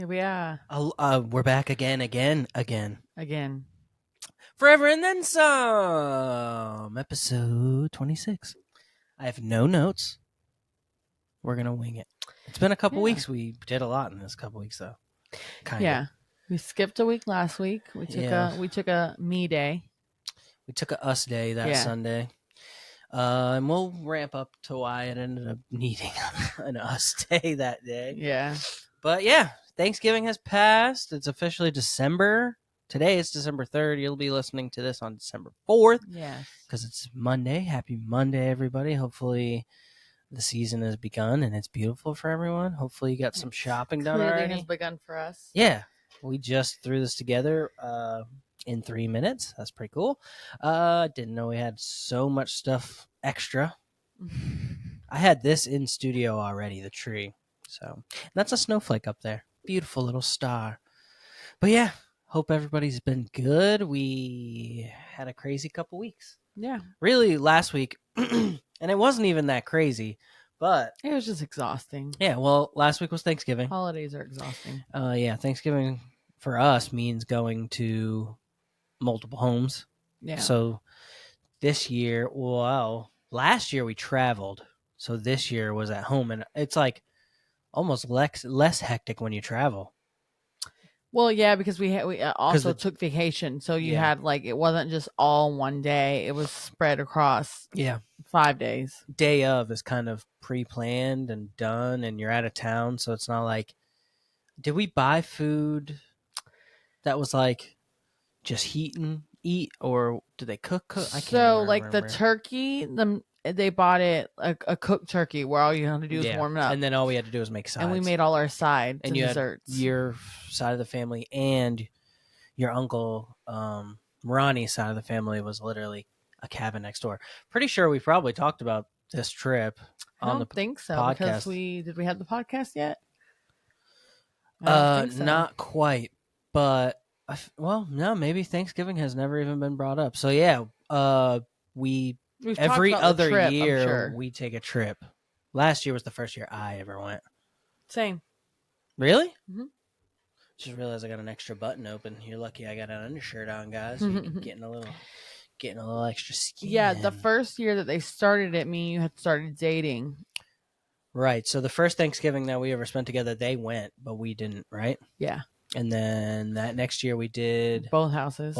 Here we are We're back again. again. Forever and then some. Episode 26. I have no notes. We're going to wing it. It's been a couple Yeah. weeks. We did a lot in this couple weeks, though. Kind of. Yeah. We skipped a week last week. We took a me day. We took a us day that Sunday. And we'll ramp up to why it ended up needing an us day that day. Yeah. But yeah, Thanksgiving has passed. It's officially December. Today is December 3rd. You'll be listening to this on December 4th. Yes. Because it's Monday. Happy Monday, everybody. Hopefully the season has begun and it's beautiful for everyone. Hopefully you got some shopping done Clearly already. has begun for us. Yeah. We just threw this together in 3 minutes. That's pretty cool. Didn't know we had so much stuff extra. I had this in studio already, the tree. So that's a snowflake up there. Beautiful little star. But yeah, hope everybody's been good. We had a crazy couple weeks. Yeah. Really, last week, and it wasn't even that crazy, but it was just exhausting. Yeah, well, last week was Thanksgiving. Holidays are exhausting. Yeah, Thanksgiving for us means going to multiple homes. Yeah. So this year, last year we traveled. So this year was at home, and it's like almost less hectic when you travel. Well, yeah, because we also took vacation, so you had it wasn't just all one day; it was spread across 5 days. Day of is kind of pre-planned and done, and you're out of town, so it's not like. Did we buy food that was like just heat and eat, or do they cook? I can't remember. The turkey, they bought it a cooked turkey where all you have to do is warm it up, and then all we had to do was make sides. And we made all our sides and desserts. Had your side of the family and your uncle Ronnie's side of the family was literally a cabin next door. Pretty sure we probably talked about this trip on the think so podcast. Because did we have the podcast yet? Not quite, but no, maybe Thanksgiving has never even been brought up. So yeah, We've every other trip, year we take a trip. Last year was the first year I ever went. Same. Really? Mm-hmm. Just realized I got an extra button open. You're lucky I got an undershirt on, guys. Getting a little extra skin. Yeah, the first year that they started it, me and you had started dating. Right. So the first Thanksgiving that we ever spent together, they went, but we didn't, right? Yeah. And then that next year we did both houses.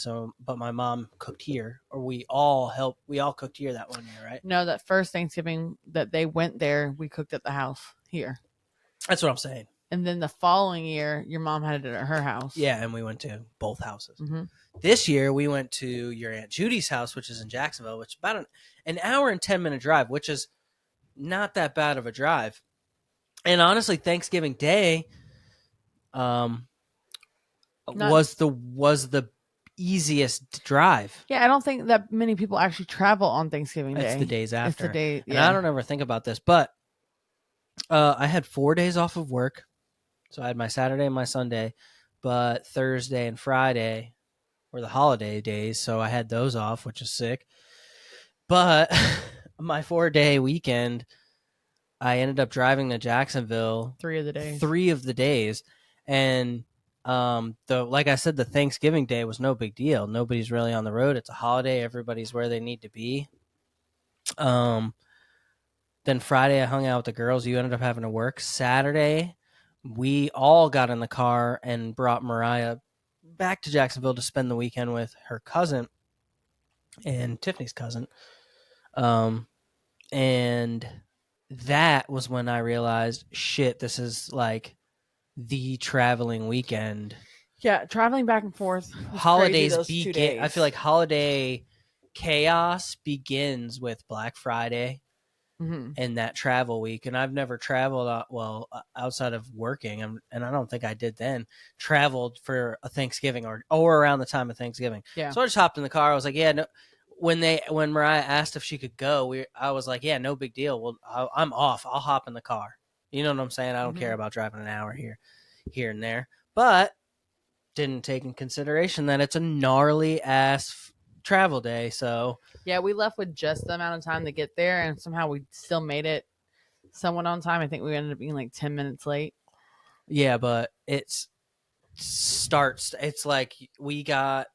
So, but my mom cooked here, or we all cooked here that one year, right? No, that first Thanksgiving that they went there, we cooked at the house here. That's what I'm saying. And then the following year, your mom had it at her house. Yeah, and we went to both houses. Mm-hmm. This year, we went to your Aunt Judy's house, which is in Jacksonville, which is about an hour and 10-minute drive, which is not that bad of a drive. And honestly, Thanksgiving Day was the easiest drive. Yeah, I don't think that many people actually travel on Thanksgiving Day. It's the days after. It's the day, yeah. And I don't ever think about this, but I had 4 days off of work. So I had my Saturday and my Sunday, but Thursday and Friday were the holiday days, so I had those off, which is sick. But my 4-day weekend, I ended up driving to Jacksonville 3 of the days. And like I said, the Thanksgiving Day was no big deal. Nobody's really on the road. It's a holiday. Everybody's where they need to be. Then Friday I hung out with the girls. You ended up having to work. Saturday we all got in the car and brought Mariah back to Jacksonville to spend the weekend with her cousin and Tiffany's cousin. And that was when I realized, shit, this is like the traveling weekend. Yeah, traveling back and forth. Holidays begin. I feel like holiday chaos begins with Black Friday. Mm-hmm. And that travel week, and I've never traveled outside of working, and I don't think I did then. Traveled for a Thanksgiving or around the time of Thanksgiving. Yeah. So I just hopped in the car. I was like, yeah. No. When Mariah asked if she could go, I was like, yeah, no big deal. Well, I'm off. I'll hop in the car. You know what I'm saying? I don't care about driving an hour here and there, but didn't take in consideration that it's a gnarly ass travel day. So yeah, we left with just the amount of time to get there, and somehow we still made it somewhat on time. I think we ended up being like 10 minutes late. Yeah, but it's like we got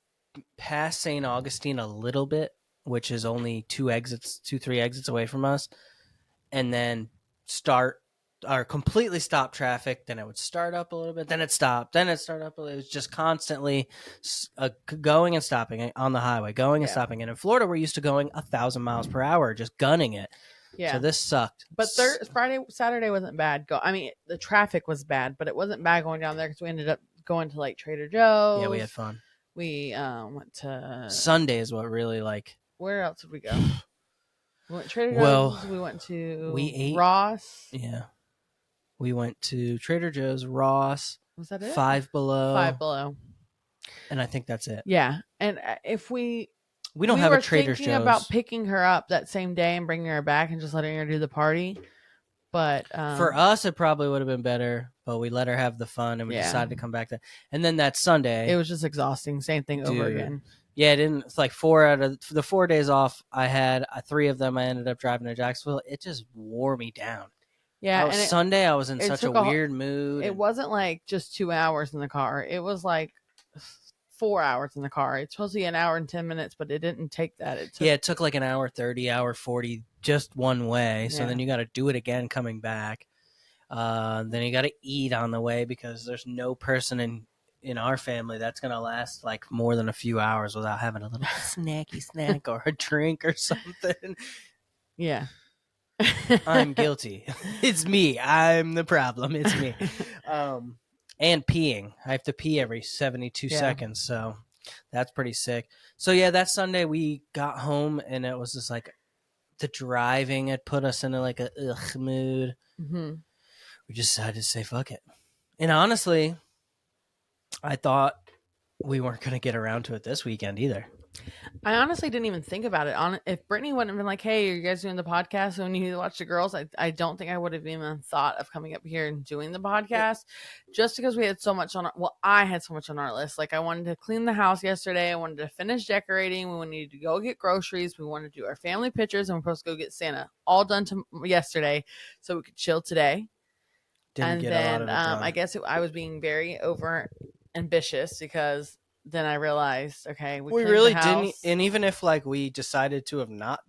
past St. Augustine a little bit, which is only 3 exits away from us, and then completely stop traffic. Then it would start up a little bit, then it stopped, then it started up a little. It was just constantly going and stopping on the highway, going and stopping. And in Florida, we're used to going 1,000 miles per hour, just gunning it. Yeah. So this sucked. But Saturday wasn't bad. I mean, the traffic was bad, but it wasn't bad going down there because we ended up going to like Trader Joe's. Yeah, we had fun. We went to Sunday is what really like. Where else did we go? We went to Trader Joe's. We went to Ross. Yeah. We went to Trader Joe's, Ross. Was that it? Five Below. And I think that's it. Yeah. And if we don't have a Trader Joe's. We were thinking about picking her up that same day and bringing her back and just letting her do the party. But for us, it probably would have been better, but we let her have the fun and we decided to come back there. And then that Sunday, it was just exhausting. Same thing over again. Yeah, it didn't. It's like 4 out of the 4 days off I had, 3 of them I ended up driving to Jacksonville. It just wore me down. Yeah, Sunday I was in such a weird mood. It wasn't like just 2 hours in the car. It was like 4 hours in the car. It's supposed to be an hour and 10 minutes, but it didn't take that. It took like an hour 30, hour 40, just one way. So then you got to do it again coming back. Then you got to eat on the way because there's no person in our family that's going to last like more than a few hours without having a little snacky snack or a drink or something. Yeah. I'm guilty. It's me. I'm the problem. It's me. And peeing. I have to pee every 72 seconds. So that's pretty sick. So yeah, that Sunday we got home and it was just like the driving had put us into like a ugh mood. Mm-hmm. We just decided to say fuck it. And honestly, I thought we weren't going to get around to it this weekend either. I honestly didn't even think about it. If Brittany wouldn't have been like, hey, are you guys doing the podcast when you watch the girls? I don't think I would have even thought of coming up here and doing the podcast just because we had so much on I had so much on our list. Like I wanted to clean the house yesterday. I wanted to finish decorating. We needed to go get groceries. We wanted to do our family pictures and we're supposed to go get Santa all done yesterday so we could chill today. Didn't get a lot of it done. I guess I was being very over ambitious because then I realized, okay, we really didn't. And even if like we decided to have not,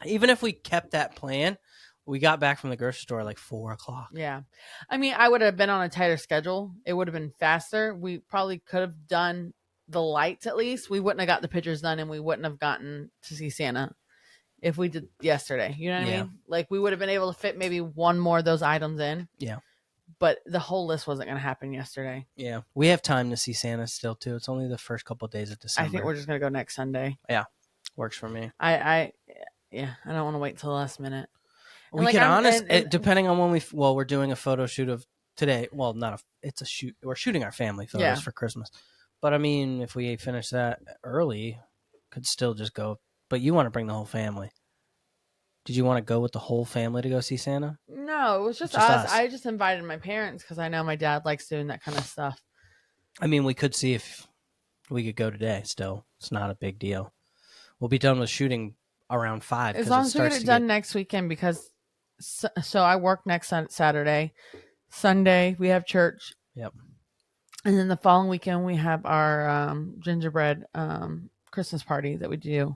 even if we kept that plan, we got back from the grocery store like 4:00. Yeah. I mean, I would have been on a tighter schedule. It would have been faster. We probably could have done the lights at least. We wouldn't have got the pictures done and we wouldn't have gotten to see Santa if we did yesterday. You know what I mean? Like we would have been able to fit maybe one more of those items in. Yeah. But the whole list wasn't going to happen yesterday. Yeah. We have time to see Santa still, too. It's only the first couple of days of December. I think we're just going to go next Sunday. Yeah. Works for me. I don't want to wait till the last minute. We can depending on when we're doing a photo shoot of today. Well, it's a shoot. We're shooting our family photos for Christmas. But I mean, if we finish that early, could still just go. But you want to bring the whole family. Did you want to go with the whole family to go see Santa? No, it was just us. I just invited my parents because I know my dad likes doing that kind of stuff. I mean, we could see if we could go today still. It's not a big deal. We'll be done with shooting around 5. As long as we get it done next weekend because so I work next Saturday. Sunday, we have church. Yep. And then the following weekend, we have our gingerbread Christmas party that we do.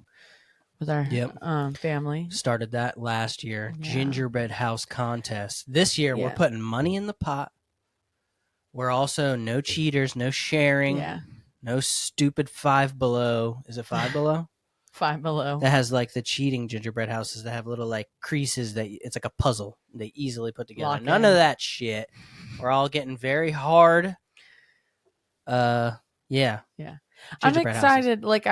With our family. Started that last year. Yeah. Gingerbread house contest. This year, we're putting money in the pot. We're also no cheaters, no sharing, no stupid Five Below. Is it Five Below? Five Below. That has like the cheating gingerbread houses that have little like creases that it's like a puzzle. They easily put together. None of that shit. We're all getting very hard. Yeah. I'm excited. Houses. Like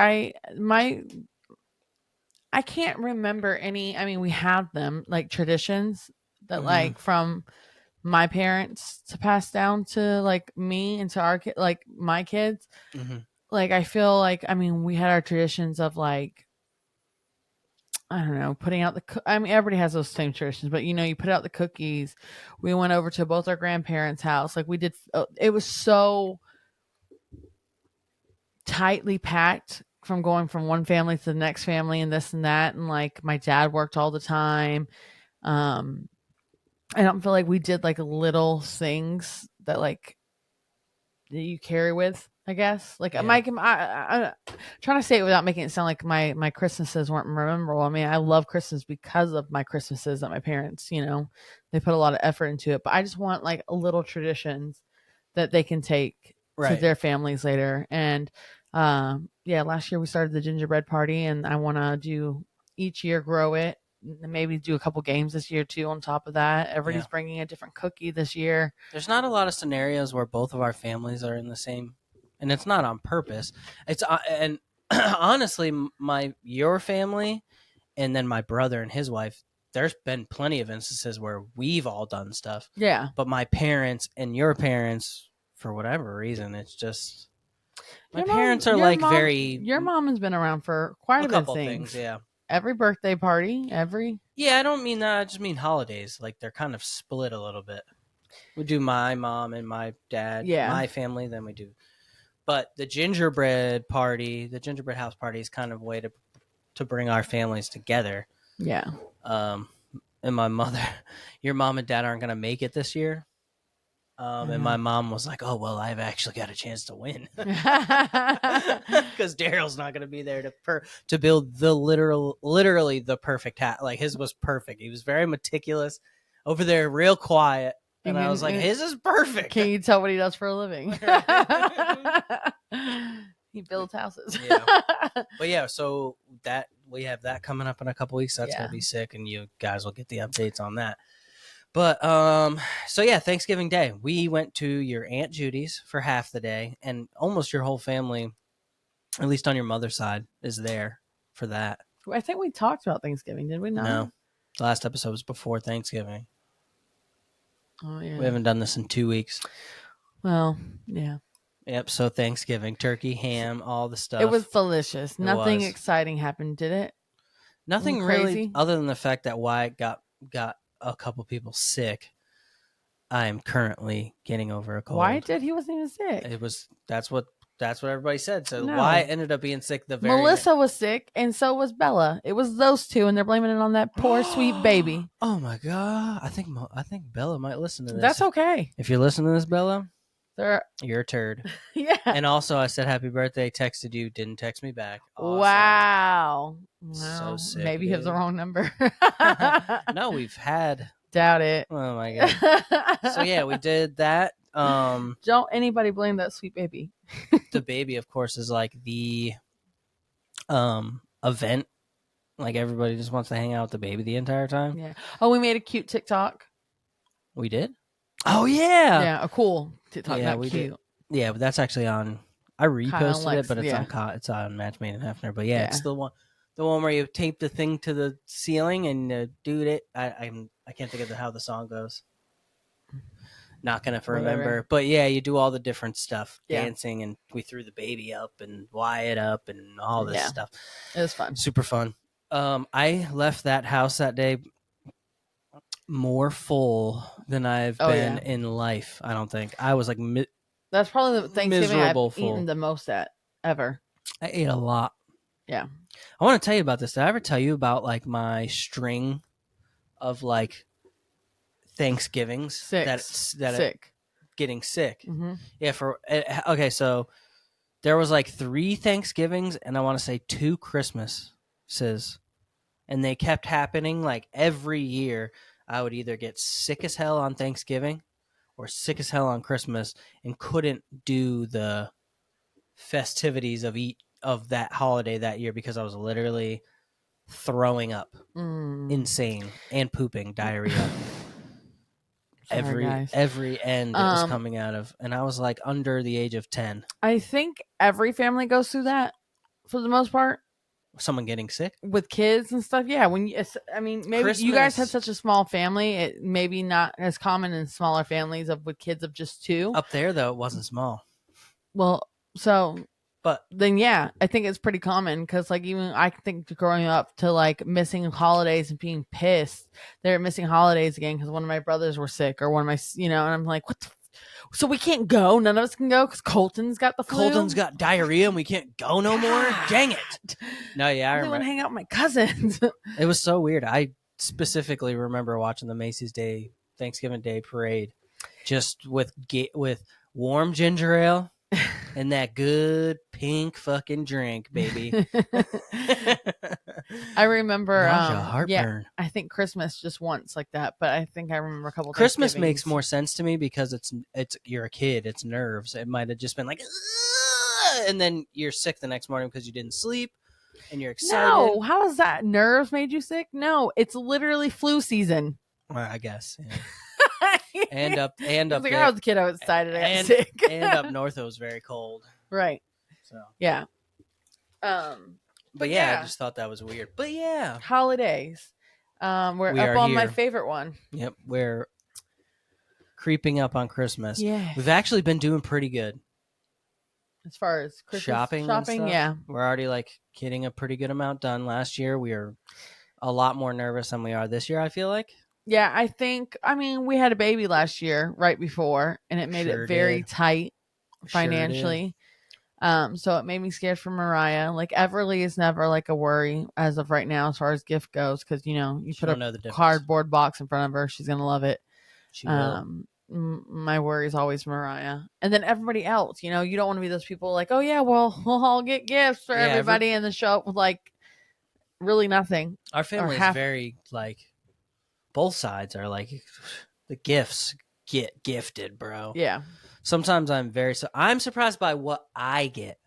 I can't remember any. I mean, we have them like traditions that like from my parents to pass down to like me and to our like my kids. Mm-hmm. Like I feel like we had our traditions of like I don't know, putting out everybody has those same traditions, but you put out the cookies. We went over to both our grandparents' house. Like we did. It was so tightly packed. From going from one family to the next family and this and that. And like my dad worked all the time. And I don't feel like we did like little things that like that you carry with. I guess like Yeah. I'm trying to say it without making it sound like my Christmases weren't memorable. I mean, I love Christmas because of my Christmases that my parents, they put a lot of effort into it. But I just want like little traditions that they can take to Right. their families later. And yeah, last year we started the gingerbread party, and I want to do each year grow it. And maybe do a couple games this year too. On top of that, everybody's bringing a different cookie this year. There's not a lot of scenarios where both of our families are in the same, and it's not on purpose. It's and honestly, your family, and then my brother and his wife. There's been plenty of instances where we've all done stuff. Yeah, But my parents and your parents, for whatever reason, it's just my parents are like very. Your mom has been around for quite a bit couple of things. Yeah. Every birthday party, every. Yeah, I don't mean that. I just mean holidays. Like they're kind of split a little bit. We do my mom and my dad, my family, then we do. But the gingerbread house party is kind of a way to bring our families together. Yeah. And my mother, your mom and dad aren't going to make it this year. And my mom was like, "Oh well, I've actually got a chance to win because Daryl's not going to be there to build the literally the perfect hat. Like his was perfect. He was very meticulous, over there, real quiet, and I was like, his is perfect. Can you tell what he does for a living? He builds houses. Yeah. But yeah, so that we have that coming up in a couple weeks. That's gonna be sick, and you guys will get the updates on that. But so yeah, Thanksgiving Day, we went to your Aunt Judy's for half the day, and almost your whole family, at least on your mother's side, is there for that. I think we talked about Thanksgiving, did we not? No, the last episode was before Thanksgiving. Oh yeah, we haven't done this in 2 weeks. Well, yeah. Yep. So Thanksgiving, turkey, ham, all the stuff. It was delicious. Nothing exciting happened, did it? Nothing really, other than the fact that Wyatt got a couple people sick. I am currently getting over a cold. Why did he wasn't even sick? That's what everybody said. So Wyatt ended up being sick. Melissa was sick, and so was Bella. It was those two, and they're blaming it on that poor sweet baby. Oh my god! I think Bella might listen to this. That's okay. If you're listening to this, Bella, you're a turd. Yeah. And also, I said happy birthday. Texted you, didn't text me back. Awesome. Wow. So sick. Maybe he has the wrong number. No, we've had. Doubt it. Oh my god. So yeah, we did that. Don't anybody blame that sweet baby. The baby, of course, is like the event. Like everybody just wants to hang out with the baby the entire time. Yeah. Oh, we made a cute TikTok. We did? Oh yeah. Yeah, a cool TikTok. Yeah, we cute. Did. Yeah, but that's actually on. I reposted it, but it's on Match Made in Hefner. But yeah, it's the one where you tape the thing to the ceiling and dude it. I can't think of how the song goes. Not gonna remember, but yeah, you do all the different stuff, dancing, and we threw the baby up and Wyatt up and all this stuff. It was fun, super fun. I left that house that day more full than I've been in life. I don't think I was like. That's probably the Thanksgiving I've eaten the most at ever. I ate a lot. Yeah, I want to tell you about this. Did I ever tell you about like my string of like Thanksgivings getting sick? Mm-hmm. Yeah. Okay, so there was like 3 Thanksgivings and I want to say 2 Christmases, and they kept happening like every year. I would either get sick as hell on Thanksgiving or sick as hell on Christmas and couldn't do the festivities of that holiday that year because I was literally throwing up, insane, and pooping, diarrhea. Sorry, every end it was coming out of, and I was like under the age of 10. I think every family goes through that for the most part. Someone getting sick with kids and stuff. Yeah, maybe Christmas. You guys had such a small family. It maybe not as common in smaller families with kids of just 2. Up there though, it wasn't small. Well, but then I think it's pretty common because like even I think growing up to like missing holidays and being pissed they're missing holidays again because one of my brothers were sick or one of my and I'm like, what the so we can't go. None of us can go because Colton's got the flu. Colton's got diarrhea and we can't go no more. Dang it. No, yeah, I really want to hang out with my cousins. It was so weird. I specifically remember watching the Macy's Day Thanksgiving Day parade, just with warm ginger ale and that good pink fucking drink, baby. I remember, Nausea, heartburn. yeah, I think Christmas just once like that, but I think I remember a couple Christmas makes Thanksgivings. more sense to me because it's you're a kid, it's nerves. It might have just been like, "Ugh," and then you're sick the next morning because you didn't sleep, and you're excited. No, how is that? Nerves made you sick? No, it's literally flu season. Well, I guess. Yeah. and up Like, there, I was a kid, I was excited, I got and, sick. and up north it was very cold. Right. So Yeah. But yeah, I just thought that was weird. But yeah, holidays. We're We up are on my here. favorite one. Yep, we're creeping up on Christmas. Yeah. We've actually been doing pretty good. As far as Christmas Shopping and stuff. yeah. We're already like getting a pretty good amount done. Last year we were a lot more nervous than we are this year, I feel like. Yeah, I mean, we had a baby last year right before, and it made Sure it very did. tight Sure did. financially. So it made me scared for Mariah. Like, Everly is never like a worry as of right now as far as gift goes, because you She put don't a know the difference. cardboard box in front of her, she's gonna love it. She will. My worry is always Mariah, and then everybody else. You don't want to be those people like, oh yeah, well we'll all get gifts for Yeah, everybody, and then show up with like really nothing. Our family is very like, both sides are like, the gifts get gifted, bro. Yeah. Sometimes I'm surprised by what I get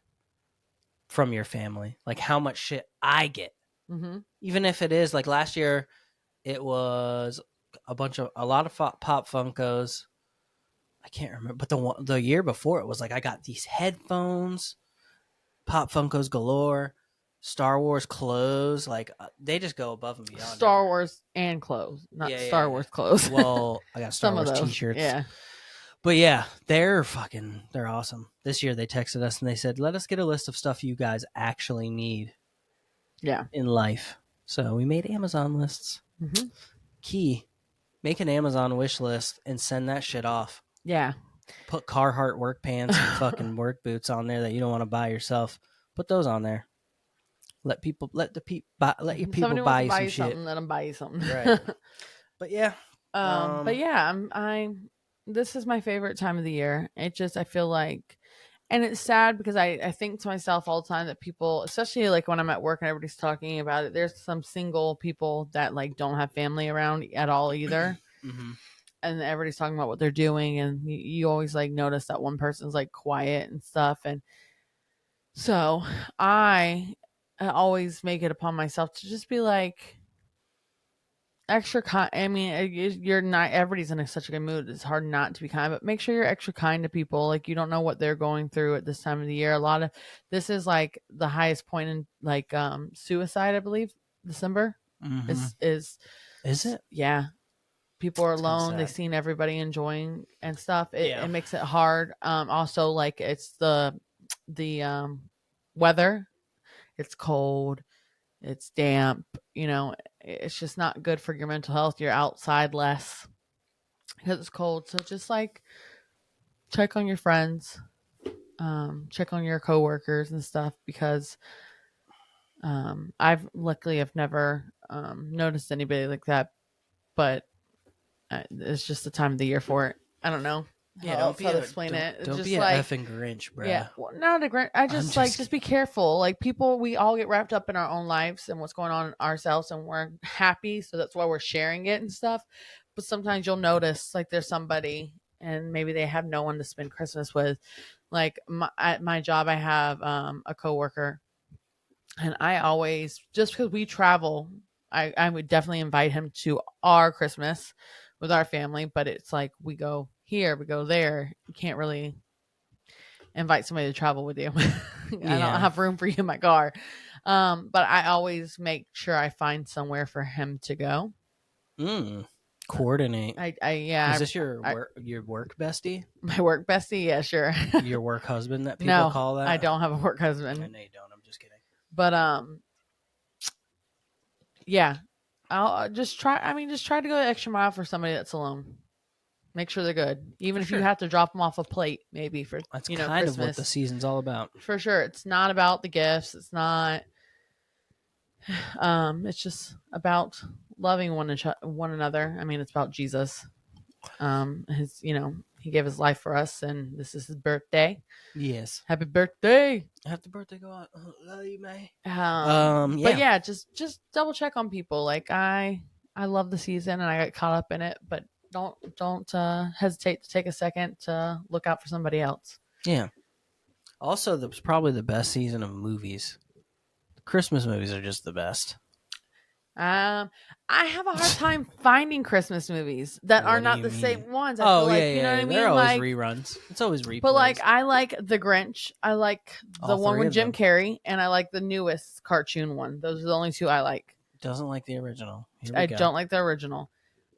from your family, like how much shit I get. Mm-hmm. Even if it is like last year, it was a lot of Pop Funkos. I can't remember, but the year before it was like I got these headphones, Pop Funkos galore, Star Wars clothes. Like they just go above and beyond. Star Wars and clothes, not Yeah, Star yeah. Wars clothes. Well, I got Star Some Wars of those t-shirts. Yeah. But yeah, they're awesome. This year they texted us and they said, let us get a list of stuff you guys actually need. Yeah. In life. So we made Amazon lists. Mm-hmm. Key. Make an Amazon wish list and send that shit off. Yeah. Put Carhartt work pants and fucking work boots on there that you don't want to buy yourself. Put those on there. Let your people buy you some shit. Let them buy you something. Right. But yeah. This is my favorite time of the year. I feel like, and it's sad because I think to myself all the time that people, especially like when I'm at work and everybody's talking about it, there's some single people that like don't have family around at all either. Mm-hmm. And everybody's talking about what they're doing, and you always like notice that one person's like quiet and stuff. And so I always make it upon myself to just be like extra kind. I mean, you're not, everybody's in such a good mood. It's hard not to be kind, but make sure you're extra kind to people. Like, you don't know what they're going through at this time of the year. A lot of this is like the highest point in like suicide, I believe. December is it? Yeah. People are alone. They've seen everybody enjoying and stuff. It makes it hard. Also, like, it's the weather. It's cold. It's damp. It's just not good for your mental health. You're outside less because it's cold. So just like check on your friends, check on your coworkers and stuff, because I've never noticed anybody like that, but it's just the time of the year for it. I don't know. Yeah, don't be a effing Grinch, bro. Yeah, well, not a Grinch. Just be careful. Like, people, we all get wrapped up in our own lives and what's going on ourselves, and we're happy, so that's why we're sharing it and stuff. But sometimes you'll notice like there's somebody, and maybe they have no one to spend Christmas with. Like at my job, I have a coworker, and I always, just because we travel, I would definitely invite him to our Christmas with our family, but it's like we go here, we go there. You can't really invite somebody to travel with you. I don't have room for you in my car. But I always make sure I find somewhere for him to go. Coordinate. Is this your work bestie? My work bestie? Yeah, sure. Your work husband that people call that? I don't have a work husband. I know you don't. I'm just kidding. But yeah. I'll just try to go the extra mile for somebody that's alone. Make sure they're good. Even if you have to drop them off a plate, maybe for that's kind Christmas. of what the season's all about. For sure. It's not about the gifts. It's not it's just about loving one another. I mean, it's about Jesus. His, he gave his life for us, and this is his birthday. Yes. Happy birthday! Happy birthday, God. Love you, man. But yeah, just double check on people. Like I love the season and I got caught up in it, but don't hesitate to take a second to look out for somebody else. Yeah. Also, that was probably the best season of movies. The Christmas movies are just the best. I have a hard time finding Christmas movies that are What do not you the mean? same ones. I feel like, you know what I mean? They're always Like, reruns. It's always replays. but like, I like The Grinch. I like the All one three with of Jim them. Carrey, and I like the newest cartoon one. Those are the only two I like. Doesn't like the original. Here we I go. don't like the original.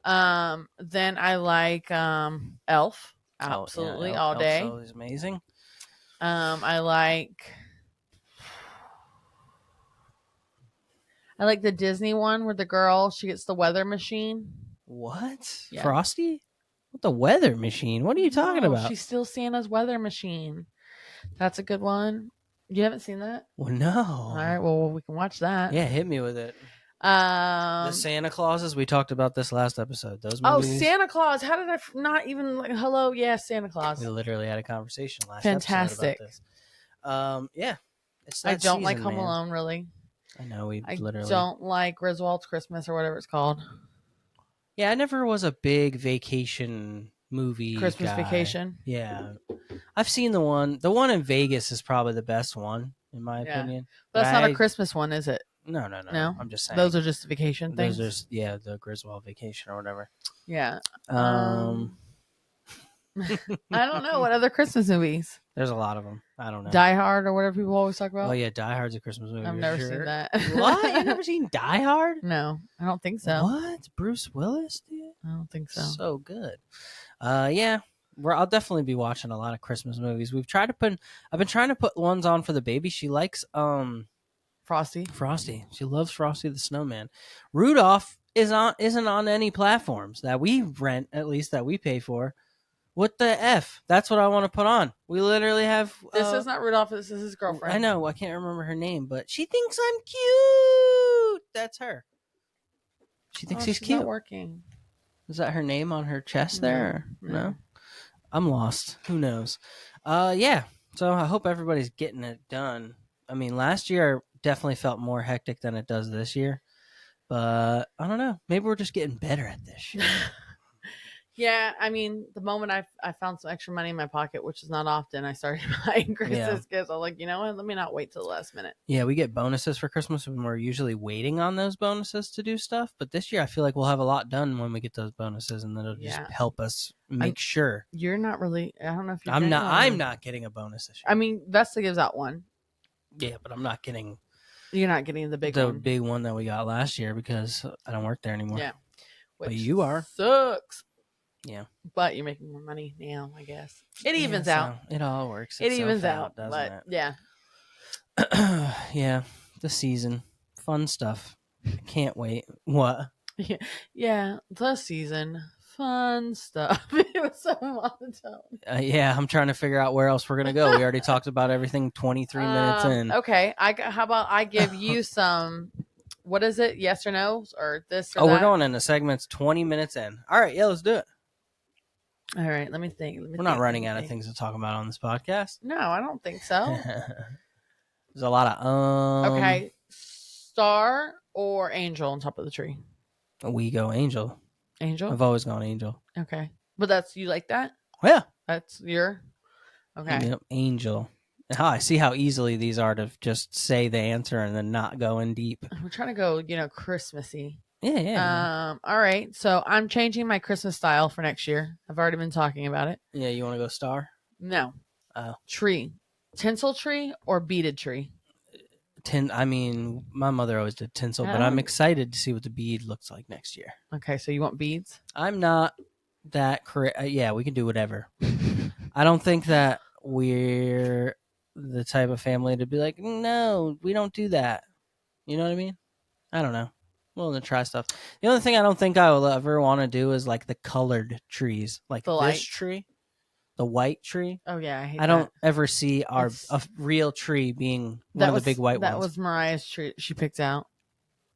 Then I like Elf. Absolutely, Elf, all day. Elf's always amazing. I like the Disney one where the girl, she gets the weather machine. What? Yeah. Frosty? What, the weather machine? What are you talking about? She's still Santa's weather machine. That's a good one. You haven't seen that? Well, no. All right. Well, we can watch that. Yeah, hit me with it. The Santa Clauses, we talked about this last episode. Those movies. Oh, Santa Claus. How did I not even like, hello? Yeah, Santa Claus. We literally had a conversation last Fantastic. episode about this. Yeah. It's I that don't season, like Home man. Alone, really. I know, I literally don't like Griswold's Christmas or whatever it's called. Yeah, I never was a big vacation movie Christmas guy. Vacation. Yeah. I've seen the one in Vegas is probably the best one in my opinion. But that's not a Christmas one, is it? No. No? I'm just saying. Those are just vacation things. Those are the Griswold Vacation or whatever. Yeah. I don't know what other Christmas movies. There's a lot of them. I don't know. Die Hard or whatever people always talk about. Oh yeah, Die Hard's a Christmas movie. I've never seen that. What? You never seen Die Hard? No, I don't think so. What? Bruce Willis, dude? I don't think so. So good. Yeah. I'll definitely be watching a lot of Christmas movies. I've been trying to put ones on for the baby. She likes Frosty. She loves Frosty the Snowman. Rudolph isn't on any platforms that we rent, at least that we pay for. What the F? That's what I want to put on. We literally have... This is not Rudolph. This is his girlfriend. I know. I can't remember her name, but she thinks I'm cute. That's her. She thinks he's cute. Not working. Is that her name on her chest there? No? I'm lost. Who knows? Yeah. So I hope everybody's getting it done. I mean, last year definitely felt more hectic than it does this year. But I don't know. Maybe we're just getting better at this shit. Yeah, I mean, the moment I found some extra money in my pocket, which is not often, I started buying Christmas gifts. I was like, you know what? Let me not wait till the last minute. Yeah, we get bonuses for Christmas, and we're usually waiting on those bonuses to do stuff. But this year, I feel like we'll have a lot done when we get those bonuses, and that'll just help us make sure. You're not really. I don't know if you're. I'm not getting a bonus this year. I mean, Vesta gives out one. Yeah, but I'm not getting. You're not getting the big one that we got last year because I don't work there anymore. Yeah, but you are. Sucks. Yeah, but you're making more money now, I guess. It evens out. It all works. It evens out, doesn't but it? Yeah. Yeah, the season, fun stuff. Can't wait. What? Yeah, the season, fun stuff. It was so monotone. Yeah, I'm trying to figure out where else we're gonna go. We already talked about everything 23 minutes in. Okay, how about I give you some. What is it? Yes or no, or this? Or that? We're going into segments 20 minutes in. All right, yeah, let's do it. All right, let me think. We're not running out of things to talk about on this podcast. No, I don't think so. There's a lot of Okay, star or angel on top of the tree? We go angel. Angel? I've always gone angel. Okay, but that's you like that? Yeah, that's your. Okay. Yep, angel. I see how easily these are to just say the answer and then not go in deep. We're trying to go, Christmassy. Yeah. All right. So I'm changing my Christmas style for next year. I've already been talking about it. Yeah, you want to go star? No. Oh. Tree. Tinsel tree or beaded tree? I mean, my mother always did tinsel, but I'm excited to see what the bead looks like next year. Okay, so you want beads? I'm not that correct. Yeah, we can do whatever. I don't think that we're the type of family to be like, no, we don't do that. You know what I mean? I don't know. I'm willing to try stuff. The only thing I don't think I will ever want to do is like the colored trees, like this tree, the white tree. Oh yeah, I don't ever see a real tree being one of the big white ones. That was Mariah's tree she picked out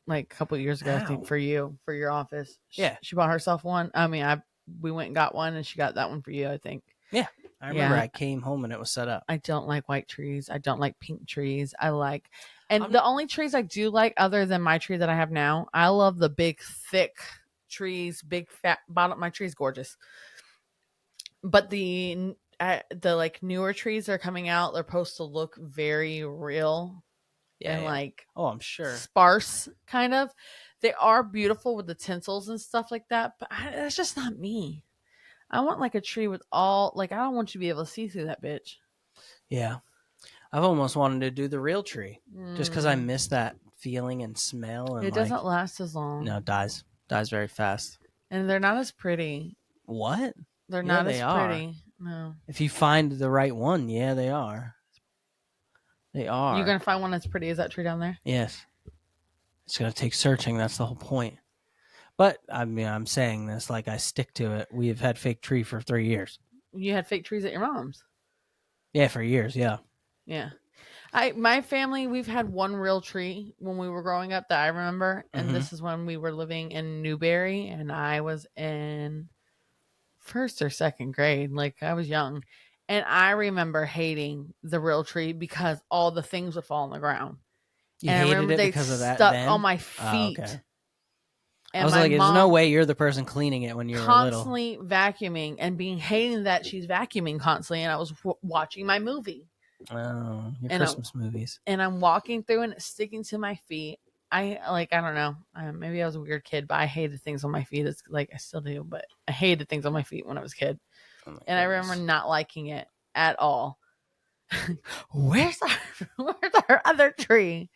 like a couple of years ago, I think, for your office. She bought herself one. I mean, we went and got one, and she got that one for you, I think. I remember Yeah. I came home and it was set up. I don't like white trees. I don't like pink trees. And I'm- the only trees I do like, other than my tree that I have now, I love the big, thick trees, big, fat bottom. My tree's gorgeous. But the like newer trees that are coming out, they're supposed to look very real and like Oh, I'm sure. sparse, kind of. They are beautiful with the tinsels and stuff like that, but that's just not me. I want like a tree with all, like, I don't want you to be able to see through that bitch. Yeah. I've almost wanted to do the real tree just because I Mm. miss that feeling and smell. And It doesn't last as long. No, it dies very fast. And they're not as pretty. What? They're Yeah, not they as are. pretty. No. If you find the right one, yeah, they are. They are. You're going to find one as pretty as that tree down there? Yes. It's going to take searching. That's the whole point. But, I mean, I'm saying this like I stick to it. We've had fake tree for 3 years. You had fake trees at your mom's. Yeah, for years, yeah. Yeah. My family, we've had one real tree when we were growing up that I remember. And Mhm. this is when we were living in Newberry, and I was in first or second grade. Like, I was young. And I remember hating the real tree because all the things would fall on the ground. You and I hated remember it they because of that stuck then? on my Oh, feet. okay. And I was my like, there's mom no way you're the person cleaning it when you were little. constantly vacuuming and being hating that she's vacuuming constantly, and I was watching my movie. Oh, your And Christmas movies. And I'm walking through and it's sticking to my feet. I don't know. Maybe I was a weird kid, but I hated things on my feet. It's like I still do, but I hated things on my feet when I was a kid. Oh my And I goodness. remember not liking it at all. Where's our other tree?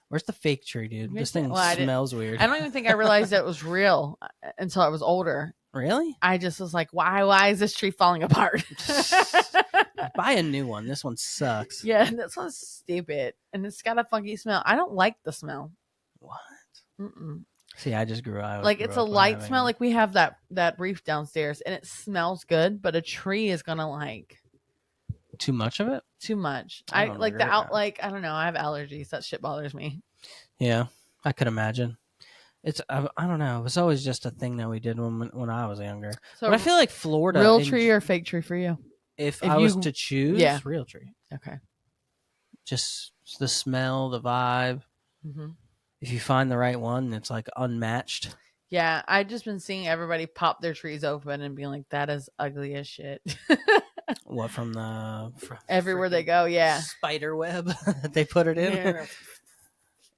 Where's the fake tree, dude? This thing Well, smells weird. I don't even think I realized that it was real until I was older. Really? I just was like, why is this tree falling apart? Buy a new one. This one sucks. Yeah, this one's stupid. And it's got a funky smell. I don't like the smell. What? Mm-mm. See, I just grew up. Like, it's a light smell. Like, we have that reef downstairs and it smells good, but a tree is gonna like too much of it. too much. I I don't like agree the with out that. like I don't know. I have allergies. That shit bothers me. Yeah, I could imagine. It's I don't know. It was always just a thing that we did when I was younger. So, But I feel like Florida, real tree or fake tree for you? if if I was you- to choose, yeah. real tree. Okay. Just the smell, the vibe. Mm-hmm. If you find the right one, it's like unmatched. Yeah, I've just been seeing everybody pop their trees open and being like, "That is ugly as shit." What from the Everywhere they go, yeah. spider web that they put it in. Yeah.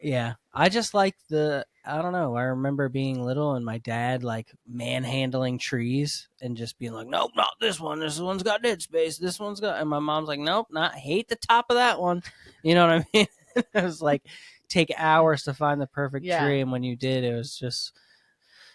Yeah, I just like I don't know. I remember being little and my dad like manhandling trees and just being like, "Nope, not this one. This one's got dead space. This one's got." And my mom's like, "Nope, not hate the top of that one." You know what I mean? It was like take hours to find the perfect Yeah. tree, and when you did, it was just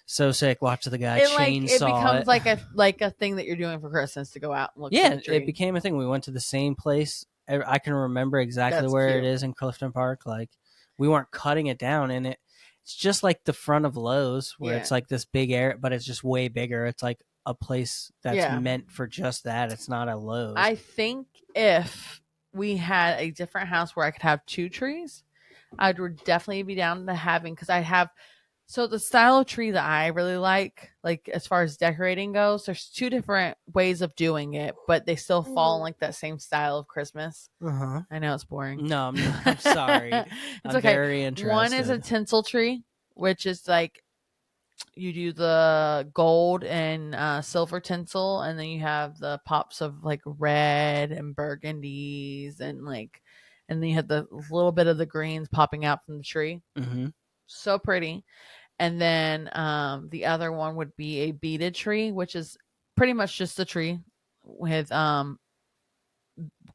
so sick. Watching the guy It chainsaw becomes like a thing that you're doing for Christmas to go out and look. Yeah, for the tree. it became a thing. We went to the same place. I can remember exactly That's where cute. it is in Clifton Park. Like we weren't cutting it down, and it's just like the front of Lowe's, where Yeah. it's like this big area, but it's just way bigger. It's like a place that's Yeah. meant for just that. It's not a Lowe's. I think if we had a different house where I could have two trees, I would definitely be down to having, because I have. So the style of tree that I really like as far as decorating goes, there's two different ways of doing it, but they still fall in like that same style of Christmas. Uh-huh. I know it's boring. No, I'm sorry. It's I'm okay. very interested. One is a tinsel tree, which is like you do the gold and silver tinsel, and then you have the pops of like red and burgundies and then you have the little bit of the greens popping out from the tree. Mhm. So pretty. And then the other one would be a beaded tree, which is pretty much just a tree with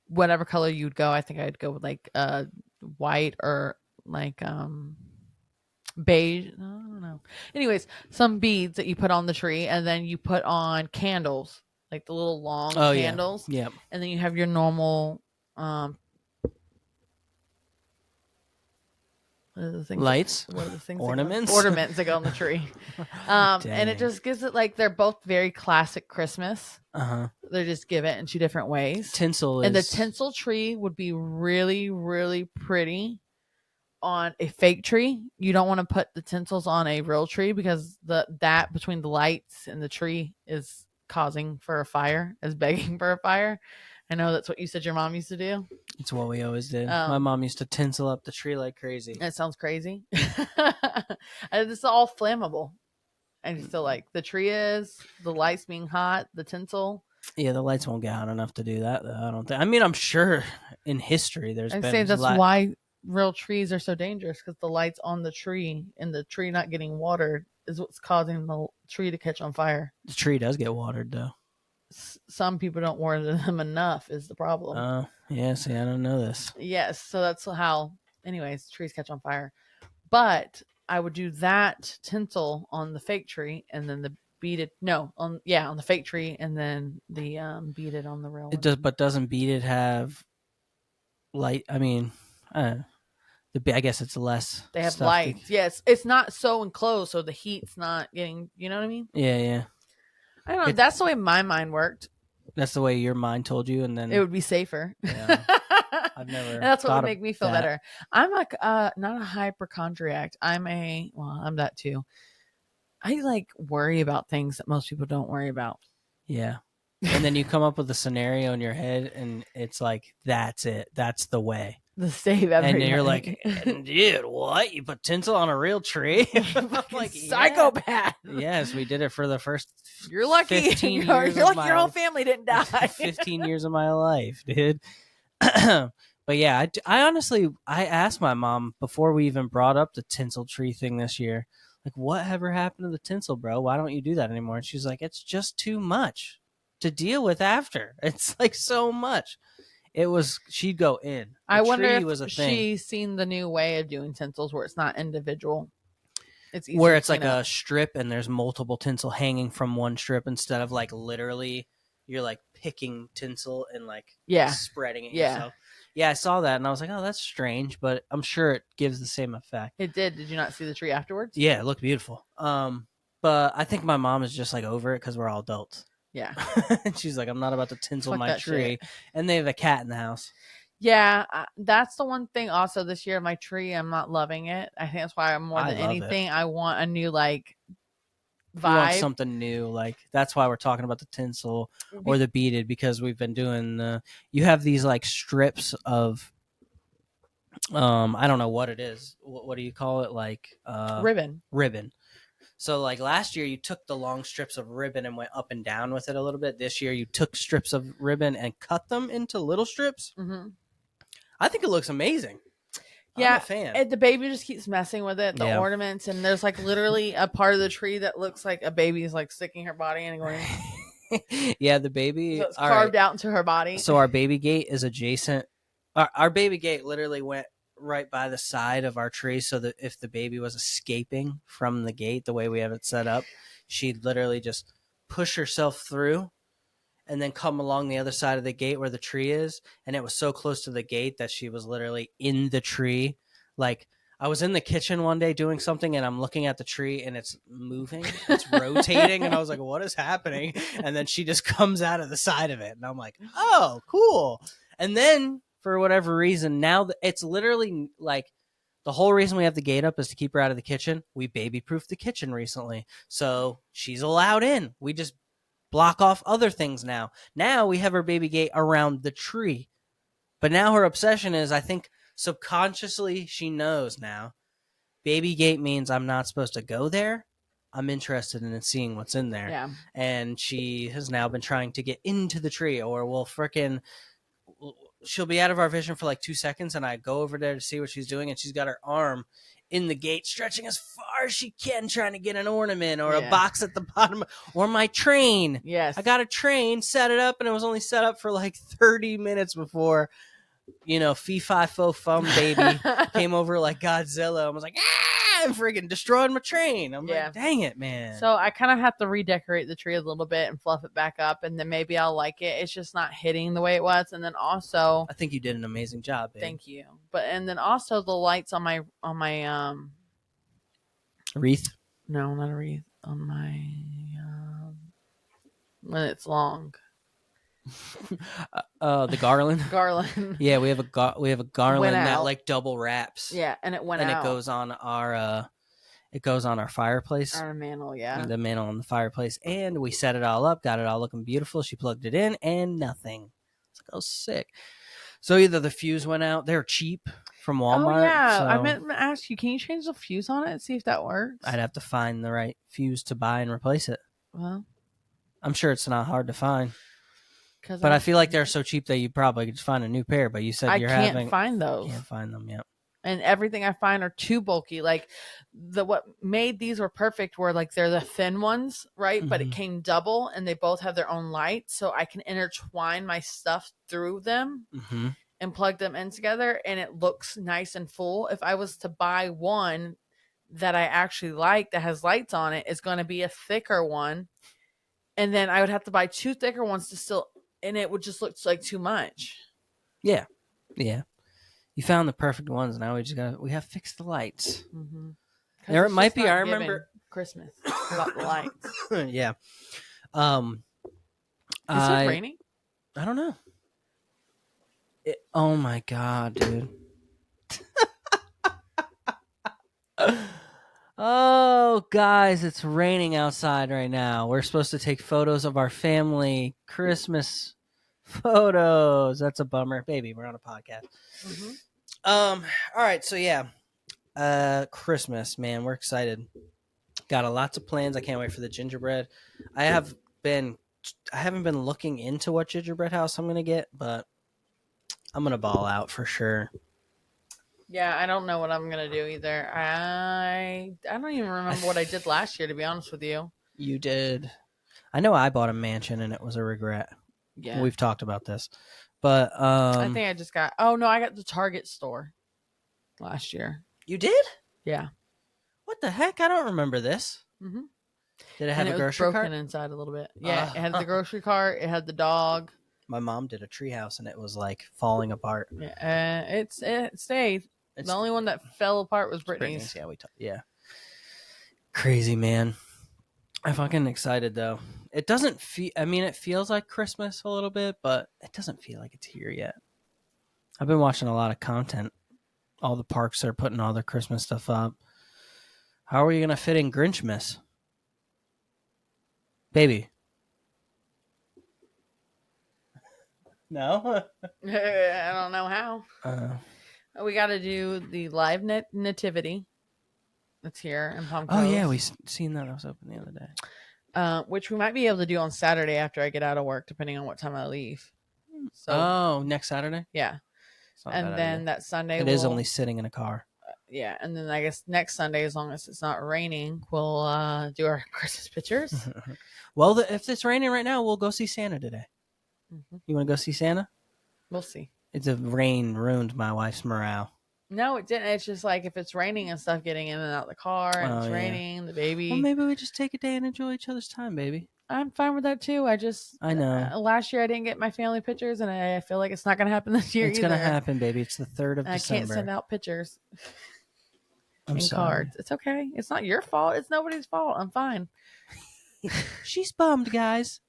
whatever color you'd go. I think I'd go with like white or like beige. I don't know. Anyways, some beads that you put on the tree, and then you put on candles, like the little long candles. Yeah. And then you have your normal what are the things Lights? what are the things Ornaments? ornaments that go on the tree. And Dang. it just gives it like they're both very classic Christmas. Uh-huh. They just give it in two different ways. Tinsel is And the tinsel tree would be really, really pretty on a fake tree. You don't want to put the tinsels on a real tree because that between the lights and the tree is causing for a fire, is begging for a fire. I know that's what you said your mom used to do. It's what we always did. My mom used to tinsel up the tree like crazy. That sounds crazy. And it's all flammable. I just feel like the tree is, the lights being hot, the tinsel. Yeah, the lights won't get hot enough to do that, though. I don't think. I mean, I'm sure in history there's I been. say that's why real trees are so dangerous, because the lights on the tree and the tree not getting watered is what's causing the tree to catch on fire. The tree does get watered, though. Some people don't water them enough is the problem. Oh, yeah. See, I don't know this. Yes, so that's how. Anyways, trees catch on fire. But I would do that tinsel on the fake tree, and then the beaded on the fake tree, and then the beaded on the real one. It does, but doesn't beaded have light? I mean, I guess it's less. They have lights. Yes, it's not so enclosed, so the heat's not getting. You know what I mean? Yeah. I don't know. That's the way my mind worked. That's the way your mind told you, and then it would be safer. Yeah. I've never. And that's what would make me feel better. I'm like not a hypochondriac. I'm that too. I like worry about things that most people don't worry about. Yeah. And then you come up with a scenario in your head, and it's like, that's it. That's the way. The save everybody. And you're like, dude, what? You put tinsel on a real tree? I'm like, psychopath. Yes, we did it for the first. You're lucky. 15 You're years lucky your whole family didn't die. 15 years of my life, dude. But yeah, I honestly, I asked my mom before we even brought up the tinsel tree thing this year, like, what ever happened to the tinsel, bro? Why don't you do that anymore? And she's like, it's just too much to deal with after. It's like so much. She'd go in. I wonder if she's seen the new way of doing tinsels where it's not individual. It's easier where it's like a strip and there's multiple tinsel hanging from one strip instead of like literally you're like picking tinsel and like spreading it yourself. Yeah, I saw that and I was like, oh, that's strange, but I'm sure it gives the same effect. It did. Did you not see the tree afterwards? Yeah, it looked beautiful. But I think my mom is just like over it because we're all adults. Yeah. And she's like, I'm not about to tinsel my tree. Shit. And they have a cat in the house. Yeah, that's the one thing also this year, my tree, I'm not loving it. I think that's why more than anything, I want a new like vibe. You want something new. Like that's why we're talking about the tinsel or the beaded, because we've been doing you have these like strips of I don't know what it is. What do you call it? Like ribbon. So like last year you took the long strips of ribbon and went up and down with it a little bit. This year you took strips of ribbon and cut them into little strips. Mm-hmm. I think it looks amazing. Yeah, I'm a fan. The baby just keeps messing with it, the ornaments, and there's like literally a part of the tree that looks like a baby's like sticking her body in and going. Yeah, the baby. So it's carved out into her body. So our baby gate is adjacent. Our baby gate literally went right by the side of our tree, so that if the baby was escaping from the gate, the way we have it set up, she'd literally just push herself through and then come along the other side of the gate where the tree is. And it was so close to the gate that she was literally in the tree. Like I was in the kitchen one day doing something and I'm looking at the tree and it's moving, it's rotating. And I was like, what is happening? And then she just comes out of the side of it. And I'm like, oh, cool. And then for whatever reason, now it's literally like the whole reason we have the gate up is to keep her out of the kitchen. We baby-proofed the kitchen recently. So she's allowed in. We just block off other things now. Now we have her baby gate around the tree. But now her obsession is, I think subconsciously she knows now, baby gate means I'm not supposed to go there. I'm interested in seeing what's in there. Yeah. And she has now been trying to get into the tree, or she'll be out of our vision for like 2 seconds and I go over there to see what she's doing and she's got her arm in the gate stretching as far as she can trying to get an ornament or a box at the bottom or my train. Yes. I got a train, set it up, and it was only set up for like 30 minutes before, fee fi fo fum baby came over like Godzilla and was like, and friggin' destroyed my train. I'm like, dang it, man. So I kind of have to redecorate the tree a little bit and fluff it back up, and then maybe I'll like it. It's just not hitting the way it was. And then also, I think you did an amazing job, babe. Thank you. And then also the lights on my wreath. No, not a wreath. On my when it's long. The garland. Garland. Yeah, we have a garland that out. like double wraps. Yeah, and it went and out. it goes on our fireplace. Our mantle, yeah. The mantle on the fireplace, and we set it all up, got it all looking beautiful. She plugged it in, and nothing. It's like, oh, sick. So either the fuse went out. They're cheap from Walmart. Oh yeah, so I meant to ask you. Can you change the fuse on it and see if that works? I'd have to find the right fuse to buy and replace it. Well, I'm sure it's not hard to find. But I feel like they're so cheap that you probably could just find a new pair. But you said I you're can't find those. Can't find them yet. And everything I find are too bulky. Like what made these were perfect were like they're the thin ones, right? But it came double, and they both have their own light, so I can intertwine my stuff through them and plug them in together, and it looks nice and full. If I was to buy one that I actually like that has lights on it, it's going to be a thicker one, and then I would have to buy 2 thicker ones to still, and it would just look like too much. Yeah. You found the perfect ones. Now we have to fix the lights. There might be. I remember Christmas without the lights. Yeah. Is it raining? I don't know. Oh my god, dude. Oh, guys, it's raining outside right now. We're supposed to take photos of our family Christmas photos. That's a bummer. Baby, we're on a podcast. All right, so yeah. Christmas, man, we're excited. Got lots of plans. I can't wait for the gingerbread. I haven't been looking into what gingerbread house I'm gonna get, but I'm gonna ball out for sure. Yeah, I don't know what I'm gonna do either. I don't even remember what I did last year, to be honest with you. You did. I know I bought a mansion and it was a regret. Yeah, we've talked about this, but I think I just got. Oh no, I got the Target store last year. You did? Yeah. What the heck? I don't remember this. Did it have a grocery cart? Broken inside a little bit. Yeah, it had the grocery cart. It had the dog. My mom did a treehouse and it was like falling apart. Yeah, it stayed. The only one that fell apart was Brittany's. Yeah. Crazy, man. I'm fucking excited though. It doesn't feel. I mean, it feels like Christmas a little bit, but it doesn't feel like it's here yet. I've been watching a lot of content. All the parks are putting all their Christmas stuff up. How are you gonna fit in Grinchmas, baby? No, I don't know how. We got to do the live nativity. That's here in Palm Coast. Oh yeah, we seen that. I was open the other day. Which we might be able to do on Saturday after I get out of work, depending on what time I leave. So, next Saturday. Yeah, and then that Sunday it is only sitting in a car. Yeah, and then I guess next Sunday, as long as it's not raining, we'll do our Christmas pictures. Well, if it's raining right now, we'll go see Santa today. You want to go see Santa? We'll see. The rain ruined my wife's morale. No, it didn't. It's just like if it's raining and stuff, getting in and out of the car, and it's raining, the baby. Well, maybe we just take a day and enjoy each other's time, baby. I'm fine with that too. I know. Last year I didn't get my family pictures, and I feel like it's not going to happen this year. It's going to happen, baby. It's the 3rd of December. I can't send out pictures and sorry. cards. It's okay. It's not your fault. It's nobody's fault. I'm fine. She's bummed, guys.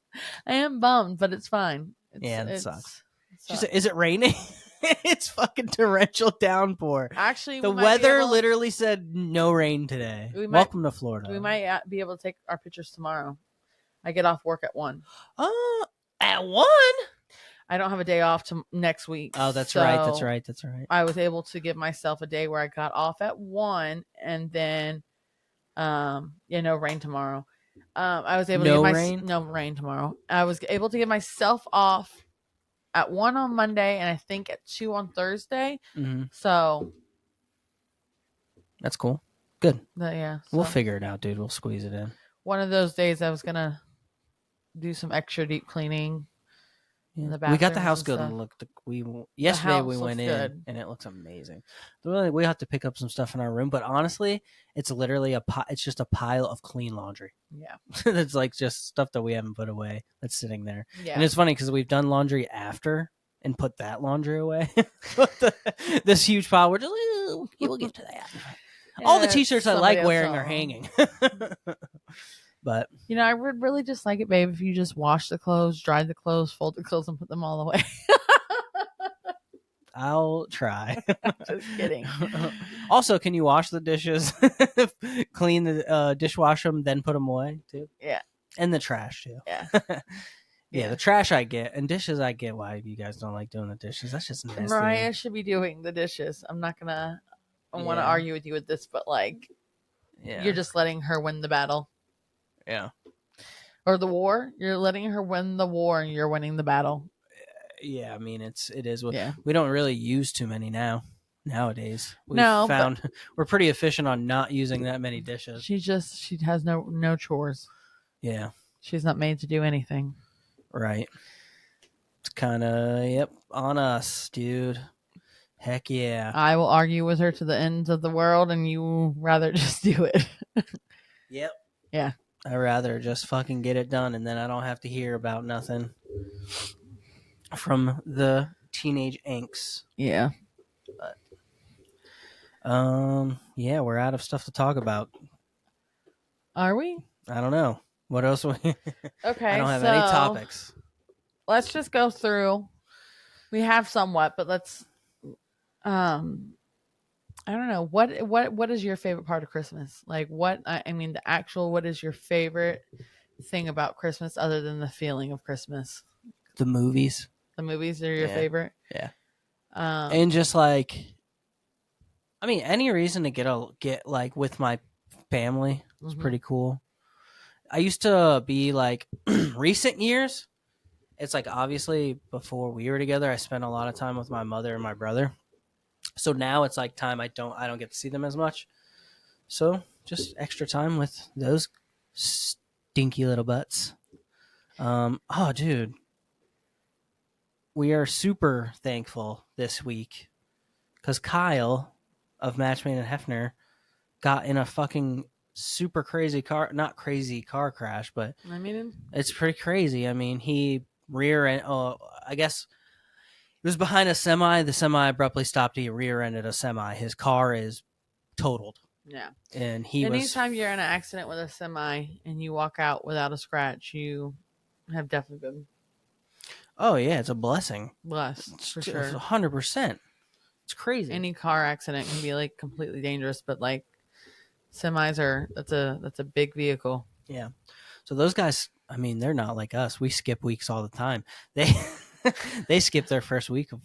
I am bummed, but it's fine. That sucks. She said, "Is it raining?" It's fucking torrential downpour. Actually, the weather literally said no rain today. Welcome to Florida. We might be able to take our pictures tomorrow. I get off work at 1. At 1? I don't have a day off next week. Oh, that's right. That's right. That's right. I was able to give myself a day where I got off at 1, and then, no rain tomorrow. I was able to give no rain tomorrow. I was able to give myself off at 1 on Monday, and I think at 2 on Thursday. So that's cool. Good. Yeah. So we'll figure it out, dude. We'll squeeze it in. One of those days I was gonna do some extra deep cleaning. Yeah. We got the house good and looked. Yesterday we went in and it looks amazing. We have to pick up some stuff in our room, but honestly, it's literally it's just a pile of clean laundry. Yeah, it's like just stuff that we haven't put away that's sitting there. Yeah, and it's funny because we've done laundry after and put that laundry away. This huge pile. We're just we'll get to that. All the t-shirts I like wearing are hanging. But I would really just like it, babe, if you just wash the clothes, dry the clothes, fold the clothes, and put them all away. I'll try. Just kidding. Also, can you wash the dishes, clean the dishwasher them, then put them away too? Yeah. And the trash too. Yeah. Yeah, the trash I get, and dishes I get. Why you guys don't like doing the dishes? That's just nasty. Mariah should be doing the dishes. I'm not gonna. I want to argue with you with this, but like, you're just letting her win the battle. Yeah. Or the war. You're letting her win the war, and you're winning the battle. Yeah, I mean it is. Yeah. We don't really use too many nowadays. But we're pretty efficient on not using that many dishes. She has no chores. Yeah. She's not made to do anything. Right. It's kind of on us, dude. Heck yeah. I will argue with her to the ends of the world, and you rather just do it. Yep. Yeah. I'd rather just fucking get it done, and then I don't have to hear about nothing from the teenage angst. Yeah. But yeah, we're out of stuff to talk about. Are we? I don't know. What else? Okay. I don't have any topics. Let's just go through. We have somewhat, but let's. I don't know. What is your favorite part of Christmas? Like what? I mean, the actual. What is your favorite thing about Christmas other than the feeling of Christmas? The movies. The movies are your favorite. Yeah. And just like, I mean, any reason to get like with my family was pretty cool. I used to be like recent years. It's like obviously before we were together, I spent a lot of time with my mother and my brother. So now it's like time I don't get to see them as much. So just extra time with those stinky little butts. Oh, dude. We are super thankful this week because Kyle of Matchmade and Hefner got in a fucking super crazy not crazy car crash, but I mean, it's pretty crazy. I mean, he I guess he was behind a semi. The semi abruptly stopped. He rear-ended a semi. His car is totaled. Yeah. And anytime you're in an accident with a semi and you walk out without a scratch, you have definitely been. Oh yeah, it's a blessing. Blessed, for sure. 100%. It's crazy. Any car accident can be like completely dangerous, but like semis that's a big vehicle. Yeah. So those guys, I mean, they're not like us. We skip weeks all the time. They skip their first week of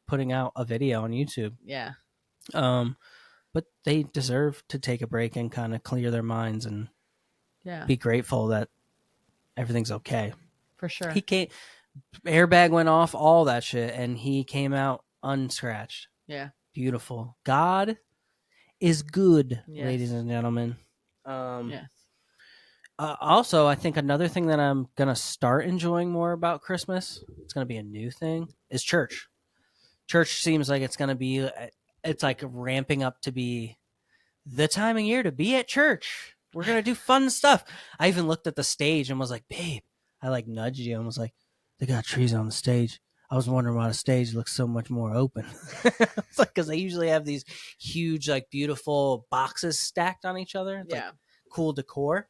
putting out a video on YouTube. Yeah. But they deserve to take a break and kind of clear their minds and be grateful that everything's okay. For sure. Airbag went off, all that shit, and he came out unscratched. Yeah. Beautiful. God is good, yes. Ladies and gentlemen. Yes. Also, I think another thing that I'm going to start enjoying more about Christmas, it's going to be a new thing, is church. Church seems like it's going to be, it's like ramping up to be the time of year to be at church. We're going to do fun stuff. I even looked at the stage and was like, babe, I like nudged you and was like, they got trees on the stage. I was wondering why the stage looks so much more open. It's like, because they usually have these huge, like beautiful boxes stacked on each other. It's like cool decor.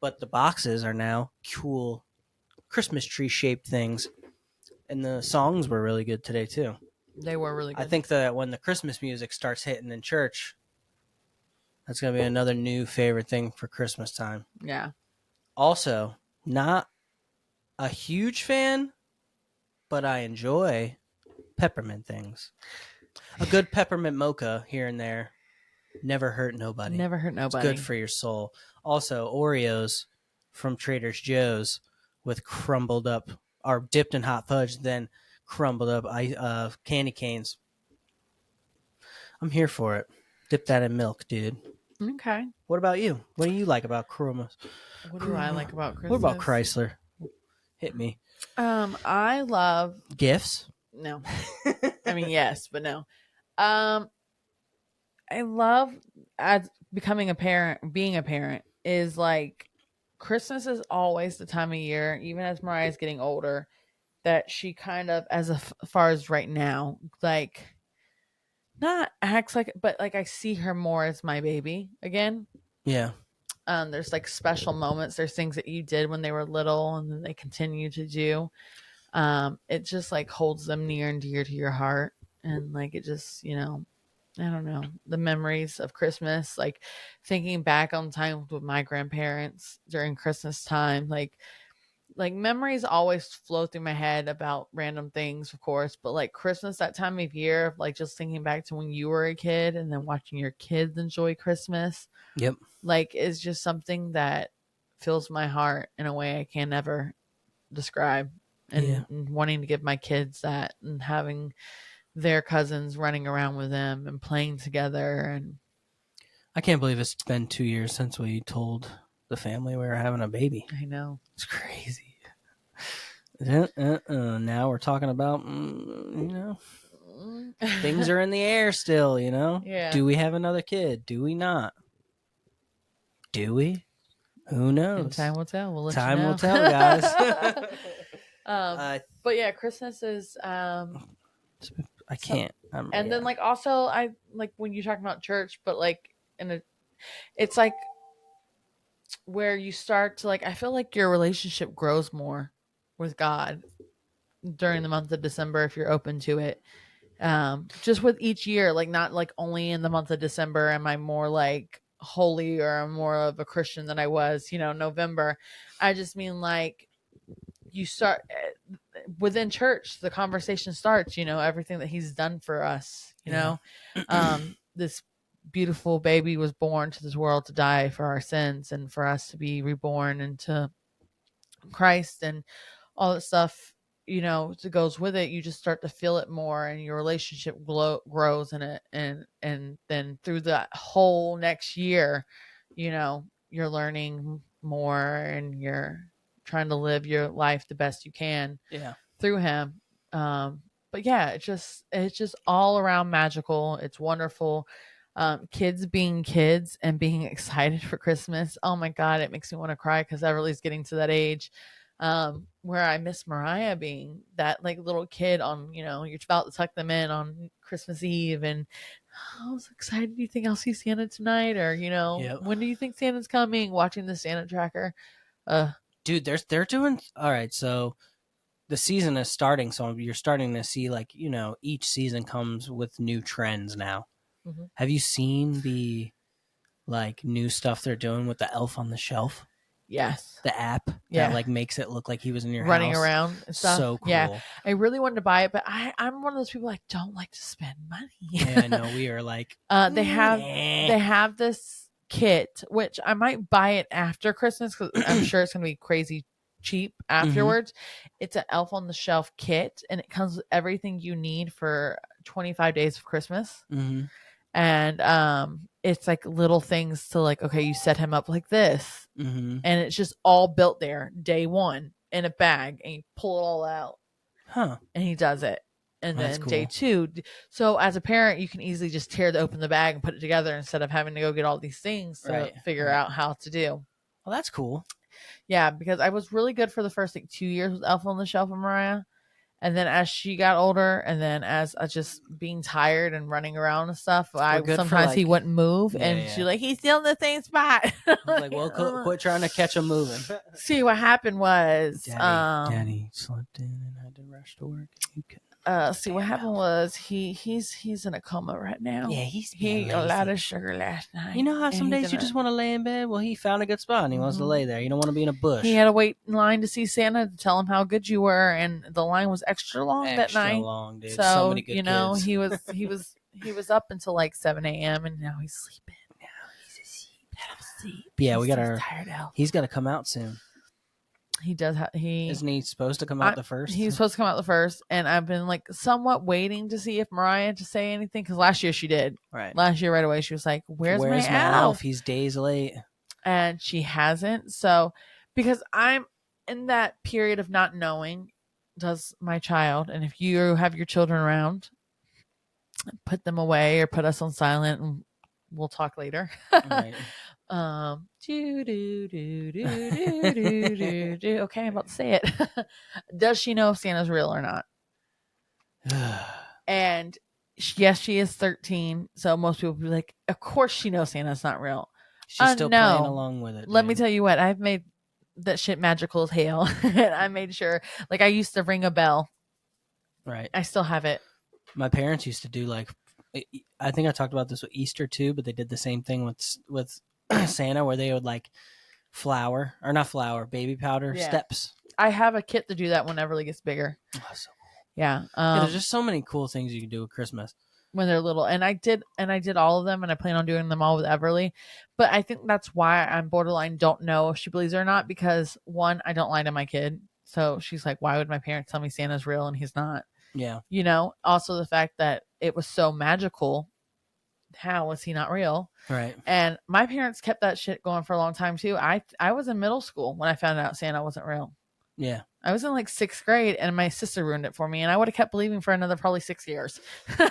But the boxes are now cool Christmas tree shaped things. And the songs were really good today, too. They were really good. I think that when the Christmas music starts hitting in church, that's going to be another new favorite thing for Christmas time. Yeah. Also, not a huge fan, but I enjoy peppermint things. A good peppermint mocha here and there never hurt nobody. Never hurt nobody. It's good for your soul. Also, Oreos from Trader Joe's with crumbled up, or dipped in hot fudge, then crumbled up candy canes. I'm here for it. Dip that in milk, dude. Okay. What about you? What do you like about Christmas? What do I like about Christmas? What about Chrysler? Hit me. I love gifts. No. I mean, yes, but no. I love as becoming a parent, being a parent is like Christmas is always the time of year, even as Mariah's getting older, that she kind of, as far as right now, like not acts like, but like I see her more as my baby again. Yeah. There's like special moments. There's things that you did when they were little and then they continue to do. It just like holds them near and dear to your heart. And like it just, I don't know, the memories of Christmas, like thinking back on times with my grandparents during Christmas time, like memories always flow through my head about random things, of course, but like Christmas, that time of year, like just thinking back to when you were a kid and then watching your kids enjoy Christmas, Yep. like is just something that fills my heart in a way I can never describe. And wanting to give my kids that and having their cousins running around with them and playing together. And I can't believe it's been 2 years since we told the family we were having a baby. I know. It's crazy. Now we're talking about, things are in the air still, Yeah. Do we have another kid? Do we not? Do we? Who knows? And time will tell. We'll let you Time know. will tell, guys. But yeah, Christmas is I can't. and then like also I like when you talk about church, but like it's like where you start to like I feel like your relationship grows more with God during the month of December if you're open to it. Just with each year, like not like only in the month of December am I more like holy or I'm more of a Christian than I was, November. I just mean like you start within church, the conversation starts, everything that he's done for us, this beautiful baby was born to this world to die for our sins and for us to be reborn into Christ and all that stuff, that goes with it. You just start to feel it more and your relationship grows in it. And then through the whole next year, you're learning more and you're trying to live your life the best you can through him. But yeah, it's just all around magical. It's wonderful. Kids being kids and being excited for Christmas. Oh my God, it makes me want to cry because Everly's getting to that age where I miss Mariah being that like little kid on, you're about to tuck them in on Christmas Eve and I was excited. Do you think I'll see Santa tonight? Or, when do you think Santa's coming? Watching the Santa tracker. Dude, they're doing all right. So the season is starting, so you're starting to see like each season comes with new trends now. Mm-hmm. Have you seen the like new stuff they're doing with the Elf on the Shelf? Yes. The app that like makes it look like he was in your running house. around and stuff. So cool. Yeah, I really wanted to buy it, but I'm one of those people I don't like to spend money. Yeah, I know. We are like they have this kit, which I might buy it after Christmas because I'm sure it's gonna be crazy cheap afterwards. It's an Elf on the Shelf kit, and it comes with everything you need for 25 days of Christmas. And it's like little things to like, okay, you set him up like this, and it's just all built there day one in a bag, and you pull it all out, and he does it. And That's then cool. day two, so as a parent, you can easily just open the bag and put it together instead of having to go get all these things to figure out how to do. Well, that's cool. Yeah, because I was really good for the first like 2 years with Elf on the Shelf and Mariah. And then as she got older, and then as just being tired and running around and stuff, sometimes he wouldn't move, and she's like, he's still in the same spot. I was like, well, quit trying to catch him moving. See, what happened was, Daddy slept in and had to rush to work. What happened was he's in a coma right now. Yeah, he ate a lot of sugar last night. You know how some days you just want to lay in bed? Well, he found a good spot and he wants to lay there. You don't want to be in a bush. He had to wait in line to see Santa to tell him how good you were, and the line was extra long that night. Extra long, dude. So many good kids. he was up until like 7 a.m. and now he's sleeping. Now he's asleep. Yeah, he's got to come out soon. He does. Isn't he supposed to come out the first? He's supposed to come out the first, and I've been like somewhat waiting to see if Mariah to say anything because last year she did. Right. Last year right away she was like, "Where's my elf? He's days late," and she hasn't. So because I'm in that period of not knowing, does my child, and if you have your children around, put them away or put us on silent, and we'll talk later. Right. Okay, I'm about to say it. Does she know if Santa's real or not? And yes, she is 13. So most people will be like, of course she knows Santa's not real. She's still playing no. along with it. Let me dude. tell you what, I've made that shit magical as hell. And I made sure, like, I used to ring a bell. Right. I still have it. My parents used to do like, I think I talked about this with Easter too, but they did the same thing with Santa, where they would like flour or not flour, baby powder Yeah. steps. I have a kit to do that whenever it gets bigger. Oh, so cool. Yeah. Yeah, there's just so many cool things you can do with Christmas. When they're little, and I did all of them, and I plan on doing them all with Everly. But I think that's why I'm borderline don't know if she believes it or not, because one, I don't lie to my kid, so she's like, why would my parents tell me Santa's real and he's not? Yeah. You know, also the fact that it was so magical, how was he not real? Right. And my parents kept that shit going for a long time too. I was in middle school when I found out Santa wasn't real. Yeah. I was in like 6th grade, and my sister ruined it for me, and I would have kept believing for another probably 6 years. No,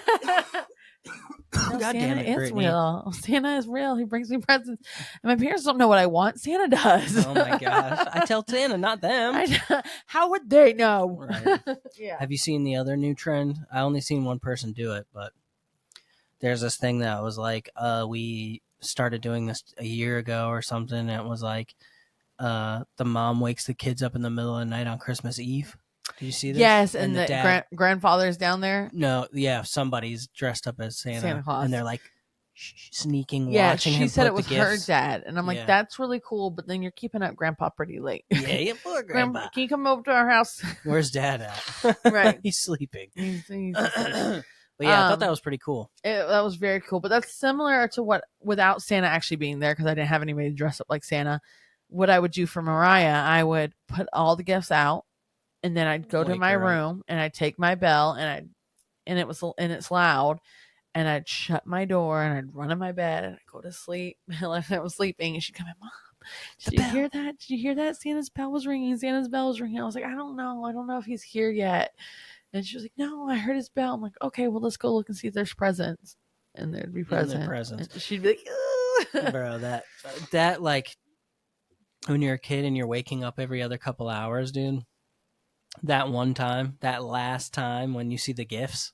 God Santa damn it, is Brittany. real. Santa is real. He brings me presents. And my parents don't know what I want. Santa does. Oh my gosh. I tell Santa, not them. How would they know? Right. Yeah. Have you seen the other new trend? I only seen one person do it, but there's this thing that was like, we started doing this a year ago or something. And it was like, the mom wakes the kids up in the middle of the night on Christmas Eve. Did you see this? Yes, and the dad, grandfather's down there. no, yeah, somebody's dressed up as Santa Claus. and they're like sneaking, Yeah, watching she him said put it was the her gifts. dad. And I'm like, Yeah. that's really cool, but then you're keeping up Grandpa pretty late. Yeah, poor Grandpa, grandpa. can you come over to our house? Where's Dad at? Right. He's sleeping. He's But yeah, I thought that was pretty cool. that was very cool. But that's similar to what, without Santa actually being there, because I didn't have anybody to dress up like Santa. What I would do for Mariah, I would put all the gifts out, and then I'd go to Wake my her up. room, and I'd take my bell, and it's loud, and I'd shut my door, and I'd run in my bed, and I'd go to sleep. Like I was sleeping, and she'd come in, Mom, did you hear that? Did you hear that? Santa's bell was ringing. Santa's bell was ringing. I was like, I don't know if he's here yet. And she was like, no, I heard his bell. I'm like, okay, well, let's go look and see if there's presents. And there'd be presents. And she'd be like, bro, that like when you're a kid and you're waking up every other couple hours, dude. That one time, that last time when you see the gifts,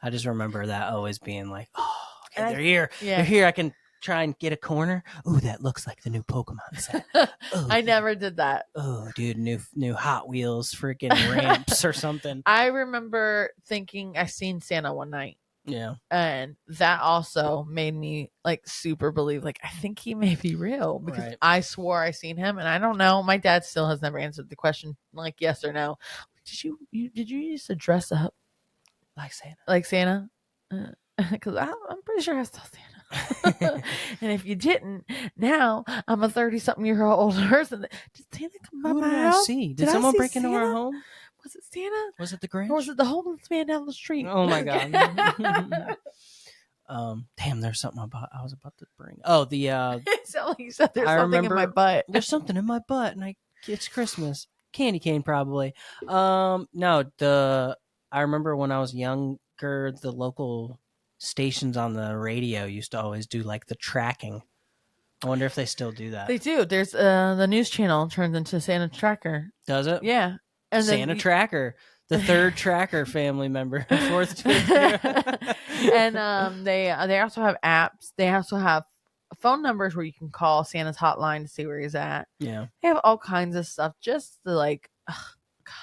I just remember that always being like, oh, okay, they're here. Yeah. They're here. I can try and get a corner. Ooh, that looks like the new Pokemon set. Ooh, I never did that. Oh, dude, new Hot Wheels freaking ramps or something. I remember thinking I seen Santa one night. Yeah. And that also made me like super believe, like, I think he may be real, because Right. I swore I seen him, and I don't know. My dad still has never answered the question, like yes or no. Did you used to dress up like Santa? Because I'm pretty sure I saw Santa. And if you didn't, now I'm a 30-something-year-old person. Did Santa come by Who my did house? I see? Did someone I see break into our Santa? home? Was it Santa? Was it the Grinch? Or was it the homeless man down the street? Oh my god. Damn, there's something I was about to bring. Oh, the It sounded like you said there's I something in my remember- butt. there's something in my butt, and it's Christmas. Candy cane, probably. No, I remember when I was younger, the local stations on the radio used to always do like the tracking. I wonder if they still do that. They do. There's the news channel turns into Santa Tracker. Does it? Yeah. And then Santa Tracker, the third Tracker family member, fourth. and they also have apps. They also have phone numbers where you can call Santa's hotline to see where he's at. Yeah. They have all kinds of stuff just to like, oh God.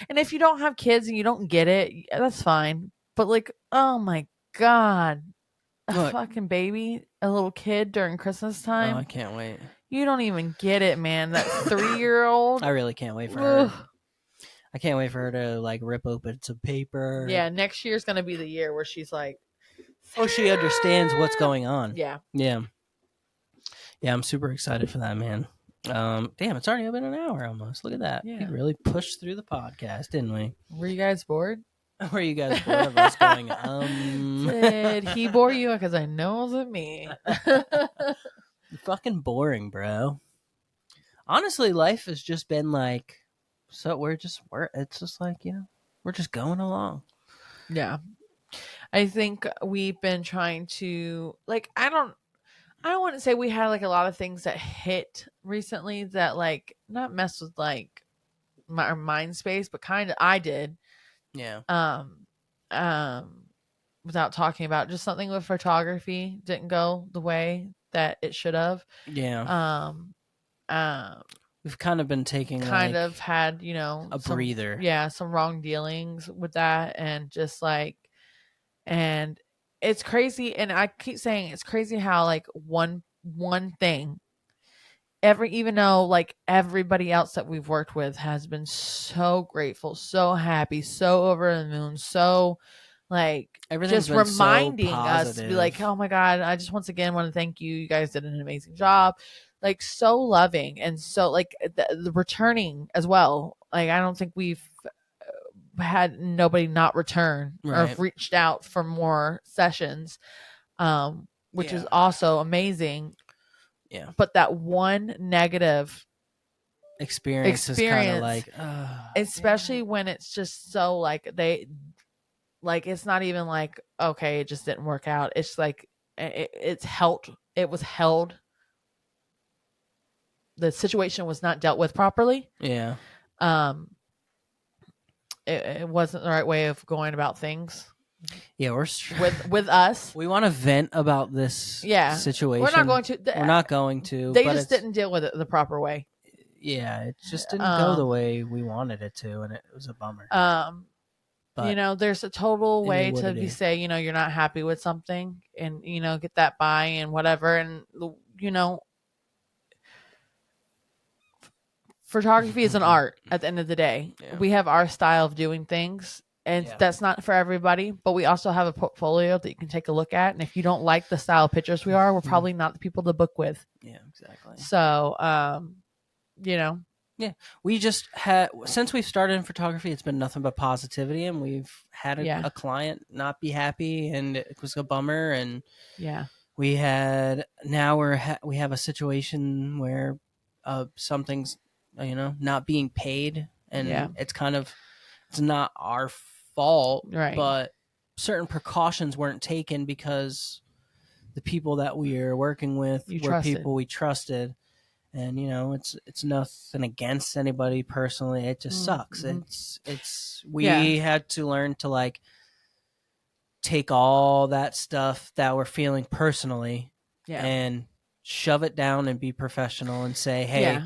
And if you don't have kids and you don't get it, that's fine. But like, oh my God, a What? fucking baby, a little kid during Christmas time. Oh, I can't wait. You don't even get it, man. That 3-year-old. I really can't wait for her. I can't wait for her to like rip open some paper. Yeah, next year's gonna be the year where she's like, Oh, she understands what's going on. yeah. Yeah. Yeah, I'm super excited for that, man. Damn, it's already been an hour almost. Look at that. Yeah. We really pushed through the podcast, didn't we? Were you guys bored? Were you guys bored of us going, Did he bore you? Because I know it wasn't me. fucking boring, bro. Honestly, life has just been like, so it's just like, we're just going along. Yeah. I think we've been trying to, like, I don't want to say we had like a lot of things that hit recently that like not mess with like our mind space, but kind of I did. Yeah. Without talking about just something with photography didn't go the way that it should have. Yeah. We've kind of been taking Kind like of had, a some, breather. some wrong dealings with that, and just like, and it's crazy. And I keep saying it's crazy how like one thing, even though like everybody else that we've worked with has been so grateful, so happy, so over the moon, so like Everything's just been so reminding us to be like, positive. oh my God, I just once again want to thank you. You guys did an amazing job. Like so loving, and so like the returning as well. Like I don't think we've had nobody not return or Right. have reached out for more sessions, which is Yeah. also amazing. Yeah. But that one negative Experience is kind of like, especially when it's just so like it's not even like, okay, it just didn't work out. It's like it was held. The situation was not dealt with properly. yeah. um it wasn't the right way of going about things Yeah, we're with us. we want to vent about this Yeah, situation. we're not going to. We're not going to. They but just didn't deal with it the proper way. Yeah, it just didn't go the way we wanted it to, and it was a bummer. But There's a total way to is. say, you're not happy with something, and get that by and whatever, and photography is an art at the end of the day. Yeah. We have our style of doing things, and that's not for everybody, but we also have a portfolio that you can take a look at. And if you don't like the style of pictures we're probably not the people to book with. Yeah, exactly. So, yeah, we just had, since we've started in photography, it's been nothing but positivity, and we've had a client not be happy, and it was a bummer. And yeah, we had, now we have a situation where something's not being paid, and it's not our fault, right? But certain precautions weren't taken because the people that we are working with people we trusted. And it's nothing against anybody personally. It just sucks. We had to learn to like take all that stuff that we're feeling personally and shove it down and be professional and say, hey,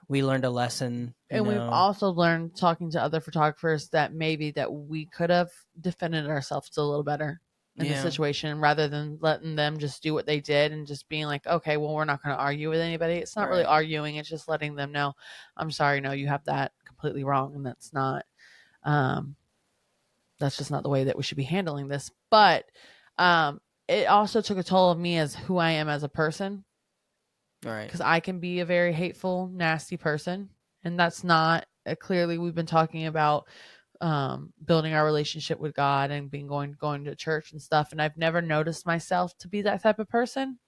we learned a lesson. And we've also learned, talking to other photographers, that maybe that we could have defended ourselves a little better in the situation, rather than letting them just do what they did and just being like, okay, well, we're not going to argue with anybody. It's not really arguing. It's just letting them know, I'm sorry, no, you have that completely wrong. And that's just not the way that we should be handling this. But it also took a toll of me as who I am as a person. Right. Because I can be a very hateful, nasty person. And that's not clearly, we've been talking about building our relationship with God and going to church and stuff. And I've never noticed myself to be that type of person.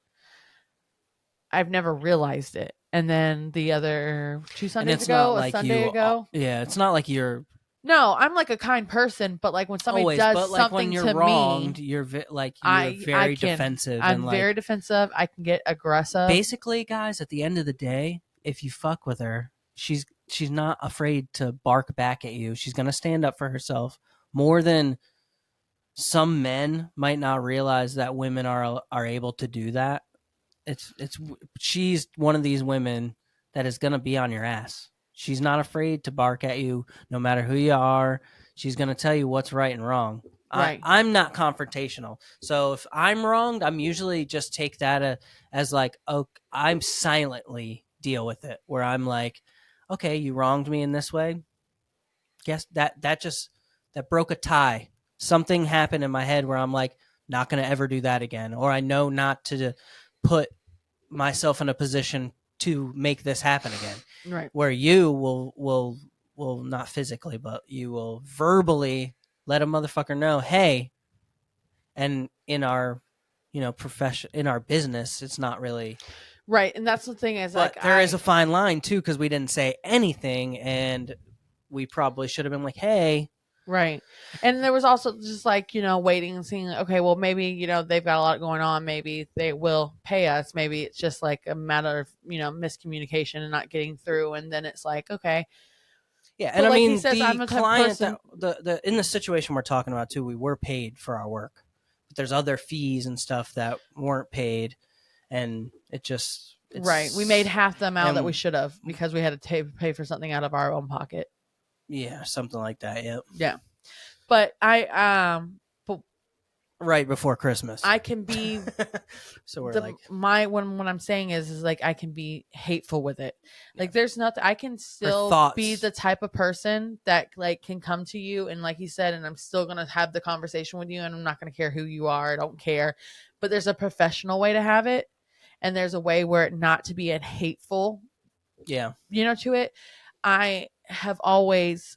I've never realized it. And then the other 2 Sundays ago, a Sunday ago. Yeah, it's not like you're. No, I'm like a kind person, but like when somebody does but like something when you're to wronged, me, you're very defensive. I'm very defensive. I can get aggressive. Basically, guys, at the end of the day, if you fuck with her, she's not afraid to bark back at you. She's gonna stand up for herself more than some men might not realize that women are able to do that. She's one of these women that is gonna be on your ass. She's not afraid to bark at you no matter who you are. She's going to tell you what's right and wrong. Right. I'm not confrontational. So if I'm wronged, I'm usually just take that as like, oh, I'm silently deal with it, where I'm like, okay, you wronged me in this way. Guess that broke a tie. Something happened in my head where I'm like, not going to ever do that again. Or I know not to put myself in a position to make this happen again. Right. Where you will not physically, but you will verbally let a motherfucker know, hey. And in our profession, in our business, it's not really right. And that's the thing is, but like, there is a fine line too, because we didn't say anything, and we probably should have been like, hey. Right. And there was also just like, waiting and seeing, okay, well, maybe, they've got a lot going on. Maybe they will pay us. Maybe it's just like a matter of, miscommunication and not getting through. And then it's like, okay. Yeah. And like I mean, he says, the client, the in the situation we're talking about too, we were paid for our work. But there's other fees and stuff that weren't paid. and it's Right. We made half the amount that and- we should have because we had to pay for something out of our own pocket. yeah, something like that. Yep. Yeah. But but Right before Christmas. I can be So we're like, what I'm saying is like I can be hateful with it. Like there's nothing I can still thoughts. be the type of person that like can come to you and like you said, and I'm still gonna have the conversation with you and I'm not gonna care who you are. I don't care. But there's a professional way to have it, and there's a way where it not to be a hateful, yeah, to it. I have always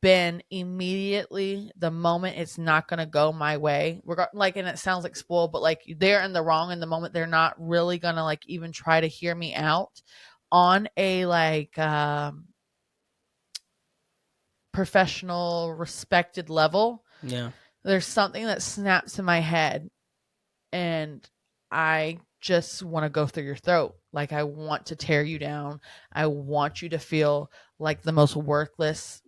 been immediately the moment it's not going to go my way, like, and it sounds like spoiled, but like they're in the wrong in the moment, they're not really going to like even try to hear me out on a like professional respected level. yeah. There's something that snaps in my head and I just want to go through your throat. Like I want to tear you down. I want you to feel like the most worthless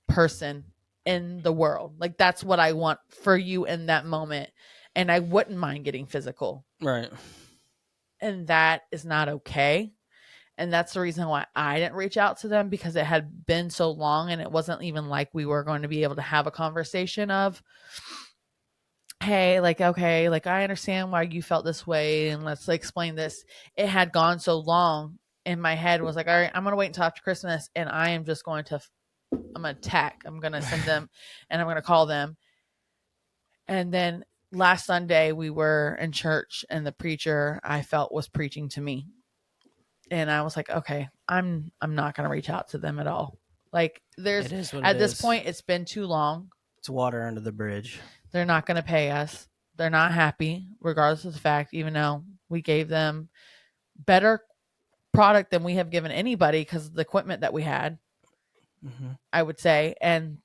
person in the world. Like that's what I want for you in that moment. And I wouldn't mind getting physical. Right. And that is not okay. And that's the reason why I didn't reach out to them, because it had been so long and it wasn't even like we were going to be able to have a conversation of, hey, like, okay, like I understand why you felt this way and let's like, explain this. It had gone so long in my head was like, all right, I'm going to wait until after Christmas and I am just going to I'm going to send them and I'm going to call them. And then last Sunday we were in church and the preacher I felt was preaching to me. And I was like, okay, I'm not going to reach out to them at all. Like there's at this point, it's been too long. It's water under the bridge. They're not going to pay us. They're not happy, regardless of the fact, even though we gave them better product than we have given anybody because of the equipment that we had, I would say. And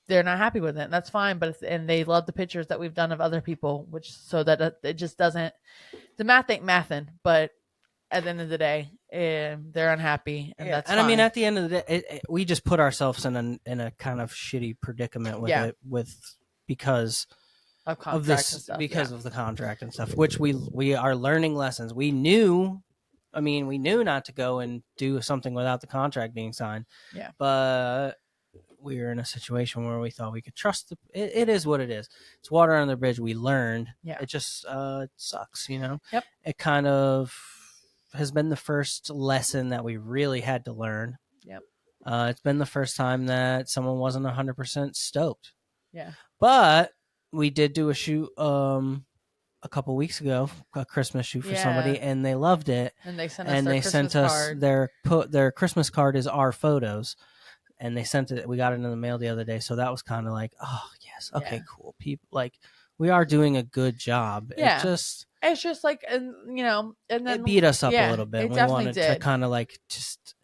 they're not happy with it. And that's fine. But and they love the pictures that we've done of other people, which so that it just doesn't, the math ain't mathin', but at the end of the day, they're unhappy, and that's fine. I mean, at the end of the day, we just put ourselves in a kind of shitty predicament with it, because of this, and stuff, because of the contract and stuff, which we are learning lessons. We knew not to go and do something without the contract being signed. Yeah, but we were in a situation where we thought we could trust it is what it is. It's water on the bridge. We learned. Yeah, it just it sucks, Yep. It kind of has been the first lesson that we really had to learn. Yep. It's been the first time that someone wasn't 100% stoked. Yeah. But we did do a shoot a couple weeks ago, a Christmas shoot for somebody, and they loved it. And they sent us their Christmas card is our photos. And they sent it. We got it in the mail the other day, so that was kind of like, oh yes, okay, cool. People, like, we are doing a good job. Yeah, it's just like, and and then it beat us up a little bit. We wanted to kind of like just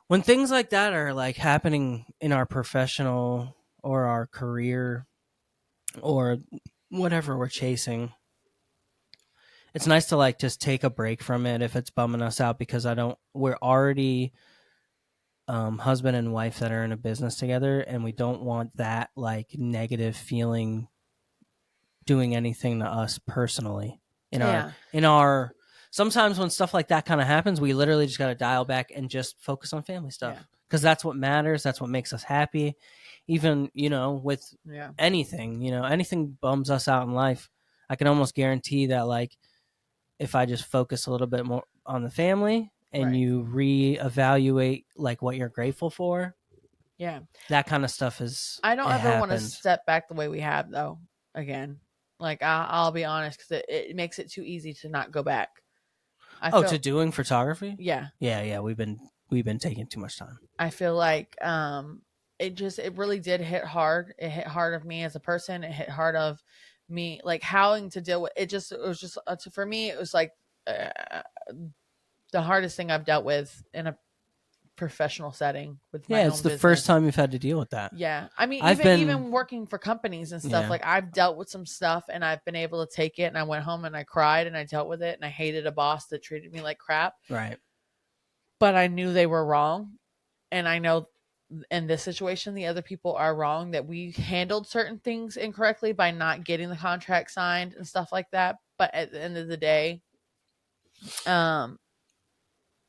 when things like that are like happening in our professional or our career or whatever we're chasing. It's nice to like just take a break from it if it's bumming us out, because we're already husband and wife that are in a business together, and we don't want that like negative feeling doing anything to us personally in our sometimes when stuff like that kind of happens, we literally just got to dial back and just focus on family stuff, because that's what matters. That's what makes us happy. Even with anything, anything bums us out in life, I can almost guarantee that like if I just focus a little bit more on the family and you reevaluate like what you're grateful for. Yeah. That kind of stuff is. I don't ever want to step back the way we have though. Again, like I'll be honest, because it makes it too easy to not go back. To doing photography? Yeah. Yeah. We've been taking too much time. I feel like it really did hit hard. It hit hard of me as a person. It hit hard of me, like having to deal with it. It was just for me, it was like the hardest thing I've dealt with in a professional setting with my own it's the business. First time you've had to deal with that. Yeah. I mean, even working for companies and stuff, like I've dealt with some stuff and I've been able to take it, and I went home and I cried and I dealt with it, and I hated a boss that treated me like crap. Right. But I knew they were wrong, and I know in this situation, the other people are wrong, that we handled certain things incorrectly by not getting the contract signed and stuff like that. But at the end of the day, um,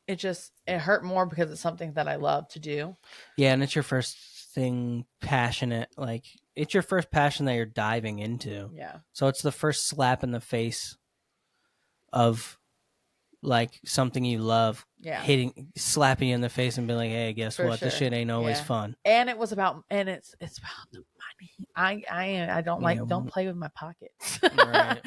it hurt more because it's something that I love to do. Yeah, and it's your first thing passionate, like it's your first passion that you're diving into. Yeah. So it's the first slap in the face of like something you love Yeah. slapping you in the face and being like, hey, guess For what? This sure. shit ain't always Yeah. fun. And it's about the money. I don't like, Yeah. don't play with my pockets. Right.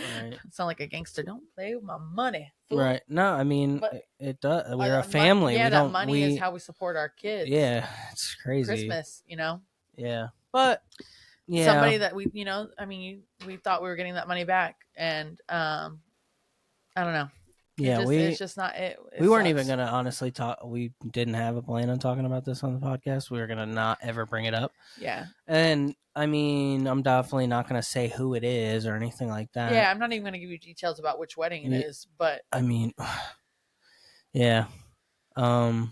Sound like a gangster. Don't play with my money. Fool. Right. No, I mean, But it does. We're a family. Yeah, we that don't. money is how we support our kids. Yeah, it's crazy. Christmas, Yeah, but yeah, somebody that we, we thought we were getting that money back, and I don't know. Yeah, it's just not it. We weren't even gonna honestly talk. We didn't have a plan on talking about this on the podcast. We were gonna not ever bring it up. Yeah. And I mean, I'm definitely not gonna say who it is or anything like that. Yeah, I'm not even gonna give you details about which wedding it is, but I mean, yeah, it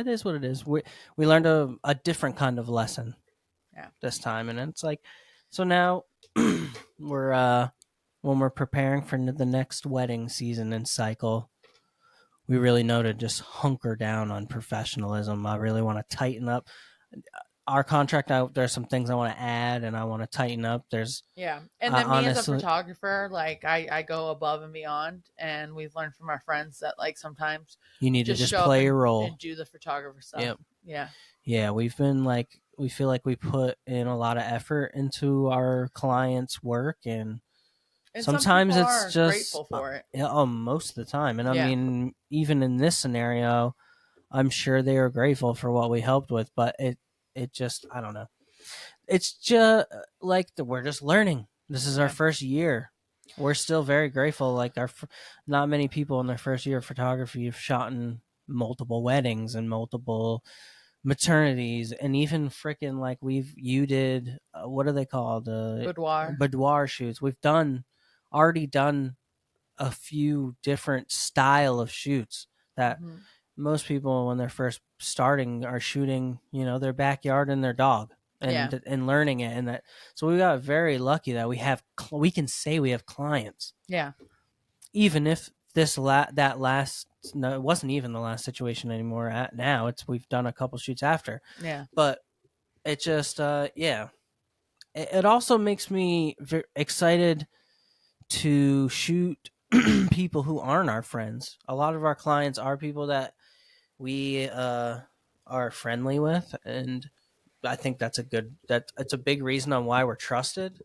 is what it is. We learned a different kind of lesson. Yeah. This time, and it's like, so now we're when we're preparing for the next wedding season and cycle, we really know to just hunker down on professionalism. I really want to tighten up our contract. There's some things I want to add and I want to tighten up. And then me honestly, as a photographer, like I go above and beyond, and we've learned from our friends that like sometimes you need to just play your role and do the photographer stuff. Yep. Yeah, we've been like, we feel like we put in a lot of effort into our clients' work, and sometimes it's just grateful for it. Most of the time. And I mean, even in this scenario, I'm sure they are grateful for what we helped with, but it just, I don't know. It's just like we're just learning. This is our first year. We're still very grateful. Like not many people in their first year of photography have shot in multiple weddings and multiple maternities, and even freaking like you did what are they called, boudoir shoots. We've already done a few different style of shoots that most people when they're first starting are shooting, their backyard and their dog and learning it. And that, so we got very lucky that we can say we have clients. Yeah. Even if no, it wasn't even the last situation anymore. Now we've done a couple shoots after. Yeah. But it just, it also makes me excited to shoot people who aren't our friends. A lot of our clients are people that we are friendly with, and I think that's it's a big reason on why we're trusted.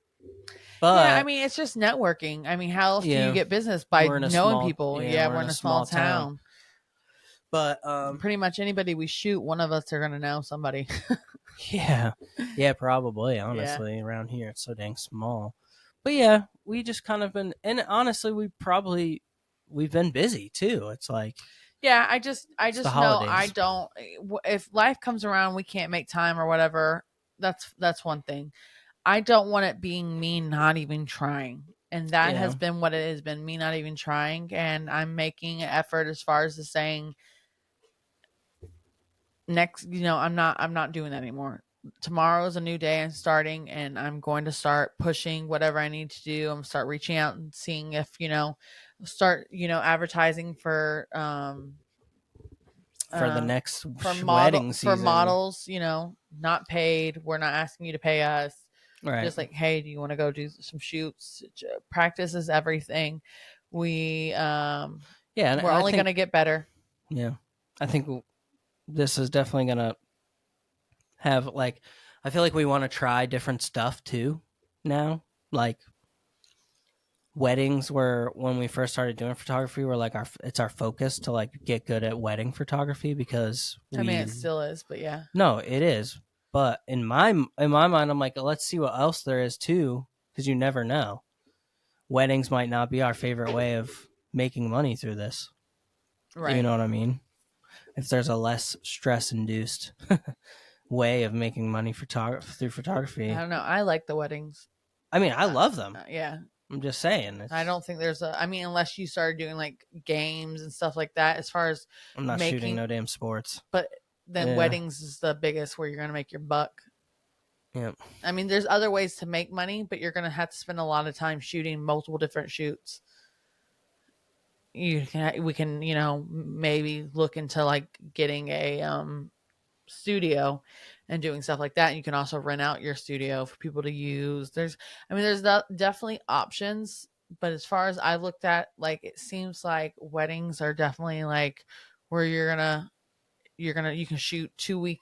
But yeah, I mean, it's just networking. I mean, how else do you get business? By knowing people. Yeah, we're in a small town. But pretty much anybody we shoot, one of us are gonna know somebody. yeah, probably. Honestly, around here it's so dang small. But yeah, we just kind of been, and honestly, we've been busy too. It's like, yeah, I just know I don't. If life comes around, we can't make time or whatever. That's one thing. I don't want it being me not even trying, and that has been what it has been. Me not even trying, and I'm making an effort as far as saying next. I'm not doing that anymore. Tomorrow is a new day. I'm starting, and I'm going to start pushing whatever I need to do. I'm gonna start reaching out and seeing if start advertising for the next wedding season. For models, not paid. We're not asking you to pay us. Right. Just like, hey, do you want to go do some shoots? Practice is everything. We're only going to get better. Yeah. I think this is definitely going to have, like, I feel like we want to try different stuff too now. Like weddings were, when we first started doing photography, were like it's our focus to like get good at wedding photography, because it still is, but yeah. No, it is. But in my mind, I'm like, let's see what else there is too, because you never know. Weddings might not be our favorite way of making money through this. Right. You know what I mean? If there's a less stress-induced way of making money through photography. I don't know. I like the weddings. I mean, I love them. Yeah. I'm just saying. I don't think there's unless you started doing like games and stuff like that, as far as I'm not shooting no damn sports. But then Yeah. weddings is the biggest where you're going to make your buck. Yeah. I mean, there's other ways to make money, but you're going to have to spend a lot of time shooting multiple different shoots. We can, maybe look into like getting a studio and doing stuff like that. And you can also rent out your studio for people to use. There's definitely options, but as far as I looked at, like, it seems like weddings are definitely like where you can shoot two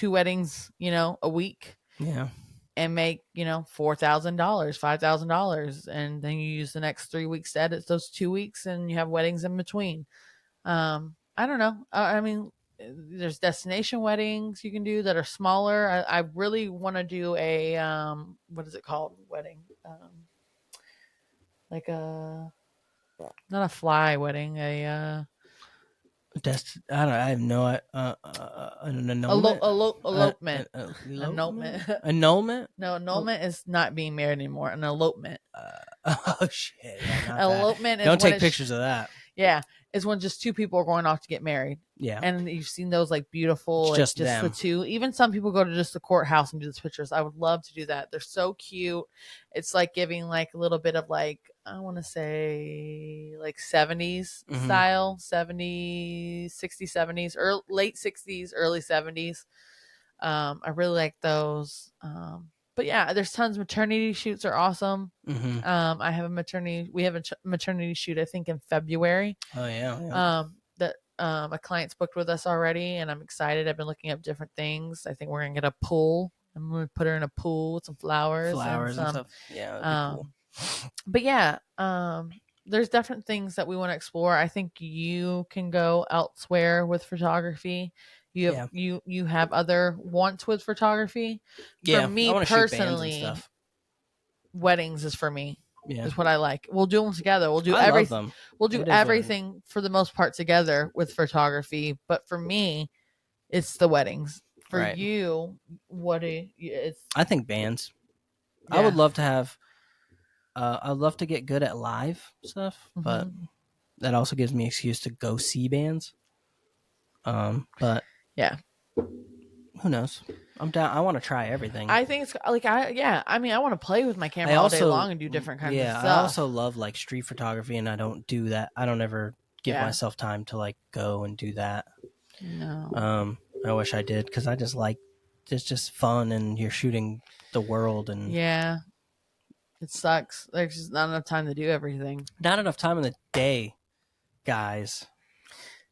weddings, a week, Yeah. and make, $4,000, $5,000, and then you use the next 3 weeks to edit those 2 weeks, and you have weddings in between. I don't know. I mean, there's destination weddings you can do that are smaller. I really want to do a what is it called? Wedding, like a not a fly wedding, I don't. I have no. An annulment. elopement. Elopement. Annulment. Annulment. No, annulment is not being married anymore. An elopement. Oh shit! Yeah, not that. Elopement is Don't when take pictures of that. Yeah, is when just two people are going off to get married. Yeah. And you've seen those like beautiful, It's like just just them. the two. Even some people go to just the courthouse and do those pictures. I would love to do that. They're so cute. It's like giving like a little bit of like, I want to say like 70s Mhm. style, 70s, 60s, 70s, or late 60s, early 70s. I really like those. But yeah, there's tons. Maternity shoots are awesome. Mhm. I have a maternity. We have a maternity shoot, I think, in February. Oh yeah. That a client's booked with us already, and I'm excited. I've been looking up different things. I think we're gonna get a pool. I'm gonna put her in a pool with some flowers, Flowers and some, stuff. Yeah, that'd be cool. But yeah, there's different things that we want to explore. I think you can go elsewhere with photography. You have other wants with photography. Yeah, For me I wanna shoot bands and personally, stuff. weddings is for me. Yeah. Is what I like. We'll do them together. We'll do I love everything. them. We'll do It is what it is. everything for the most part together with photography. But for me, it's the weddings. For Right. you, what do you, it's I think bands. yeah. I would love to have. I'd love to get good at live stuff, but that also gives me an excuse to go see bands. But Yeah. who knows? I'm down. I want to try everything. I think it's like I mean, I want to play with my camera I all day also- long and do different kinds of yeah, stuff. I also love like street photography, and I don't do that. I don't ever give Yeah. myself time to like go and do that. No. I wish I did because I just like it's just fun, and you're shooting the world, and Yeah. It sucks. There's just not enough time to do everything. not enough time in the day, guys.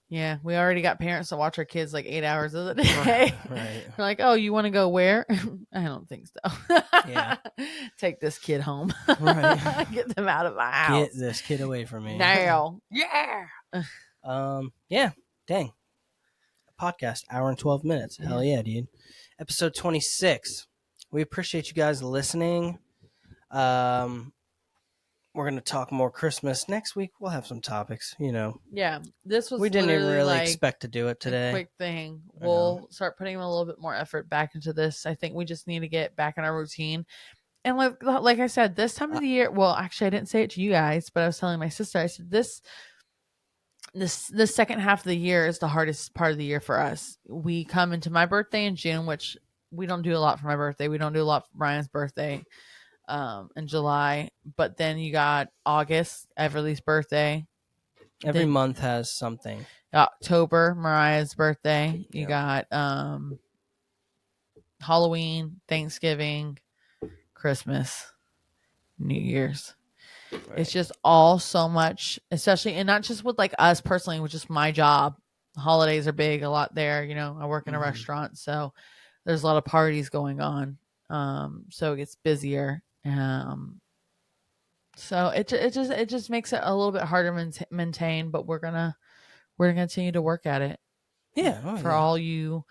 Yeah, we already got parents that watch our kids like 8 hours of the day. Right. They're like, "Oh, you want to go where?" I don't think so. Yeah. Take this kid home. Right. Get them out of my house Get this kid away from me now. Yeah. Yeah. Dang. Podcast hour and 12 minutes. Hell yeah, dude. Episode 26. We appreciate you guys listening. We're gonna talk more Christmas next week. We'll have some topics. Yeah. This was We didn't even literally, really like, expect to do it a today. quick thing. I know. We'll start putting a little bit more effort back into this. I think we just need to get back in our routine. And like I said, this time of the year. Well, actually, I didn't say it to you guys, but I was telling my sister. I said this second half of the year is the hardest part of the year for us. We come into my birthday in June, which we don't do a lot for my birthday. We don't do a lot for Brian's birthday in July. But then you got August, Everly's birthday. Every Then- month has something. October, Mariah's birthday. You Yep. got Halloween, Thanksgiving, Christmas, New Year's. It's just all so much, especially, and not just with like us personally, with just my job. Holidays are big, a lot there. I work in a Mhm. restaurant, so there's a lot of parties going on. So it gets busier. So it just makes it a little bit harder to maintain, but we're gonna continue to work at it. Yeah. For all you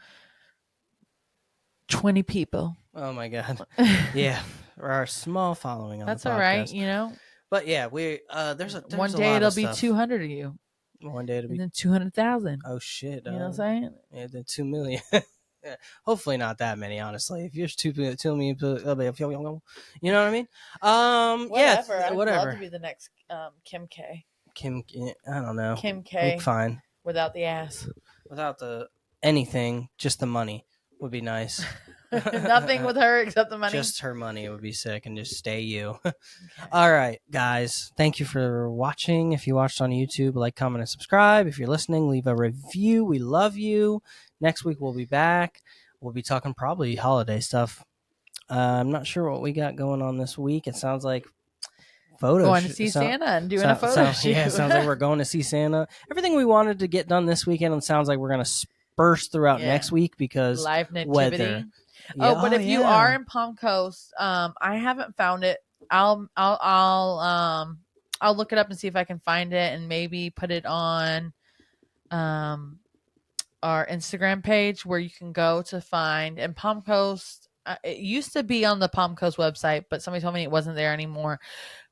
20 people. Oh my god. Yeah. Our small following on That's the podcast. all right. But yeah, we there's One a day lot it'll of be stuff. 200 of you, One day it'll and be then 200,000. oh shit. You know what I'm saying? Yeah, then 2 million. Yeah, hopefully not that many, honestly. If you're 2 million, you know what I mean? Whatever. Yeah, I'd whatever. love to be the next Kim K. Kim, I don't know. Kim K. Look fine Without the ass. without the anything, just the money would be nice. Nothing with her except the money. Just her money would be sick, and just stay you. Okay. All right, guys. Thank you for watching. If you watched on YouTube, like, comment, and subscribe. If you're listening, leave a review. We love you. Next week, we'll be back. We'll be talking probably holiday stuff. I'm not sure what we got going on this week. It sounds like going to see Santa and doing a photo shoot. Yeah, it sounds like we're going to see Santa. Everything we wanted to get done this weekend, it sounds like we're going to disperse throughout next week because live nativity. Weather. Oh, but if you are in Palm Coast, I haven't found it. I'll look it up and see if I can find it and maybe put it on our Instagram page where you can go to find. And Palm Coast, it used to be on the Palm Coast website, but somebody told me it wasn't there anymore,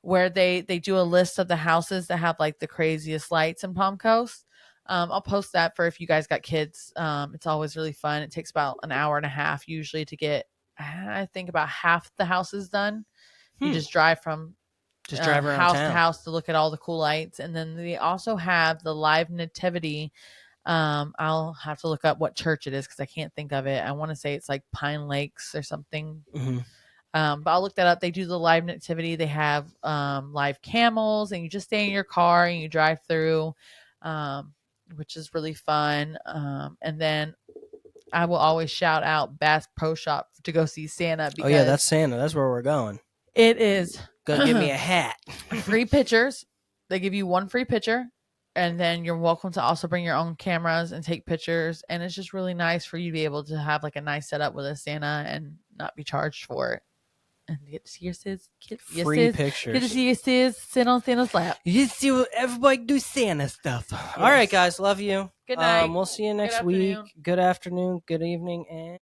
where they do a list of the houses that have like the craziest lights in Palm Coast. I'll post that for if you guys got kids. It's always really fun. It takes about an hour and a half usually to get, I think, about half the houses done. You just drive from drive around house town to house to look at all the cool lights. And then they also have the live nativity. I'll have to look up what church it is because I can't think of it. I want to say it's like Pine Lakes or something. Mm-hmm. But I'll look that up. They do the live nativity. They have live camels, and you just stay in your car and you drive through. Which is really fun. And then I will always shout out Bass Pro Shop to go see Santa. Because that's Santa. That's where we're going. It is. Go give me a hat. Free pictures. They give you one free picture. And then you're welcome to also bring your own cameras and take pictures. And it's just really nice for you to be able to have like a nice setup with a Santa and not be charged for it. And get to see your sis. Free pictures. Get to see your sis sit on Santa's lap. You just see everybody do Santa stuff. Yes. All right, guys. Love you. Good night. We'll see you next week. Good afternoon. Good evening. And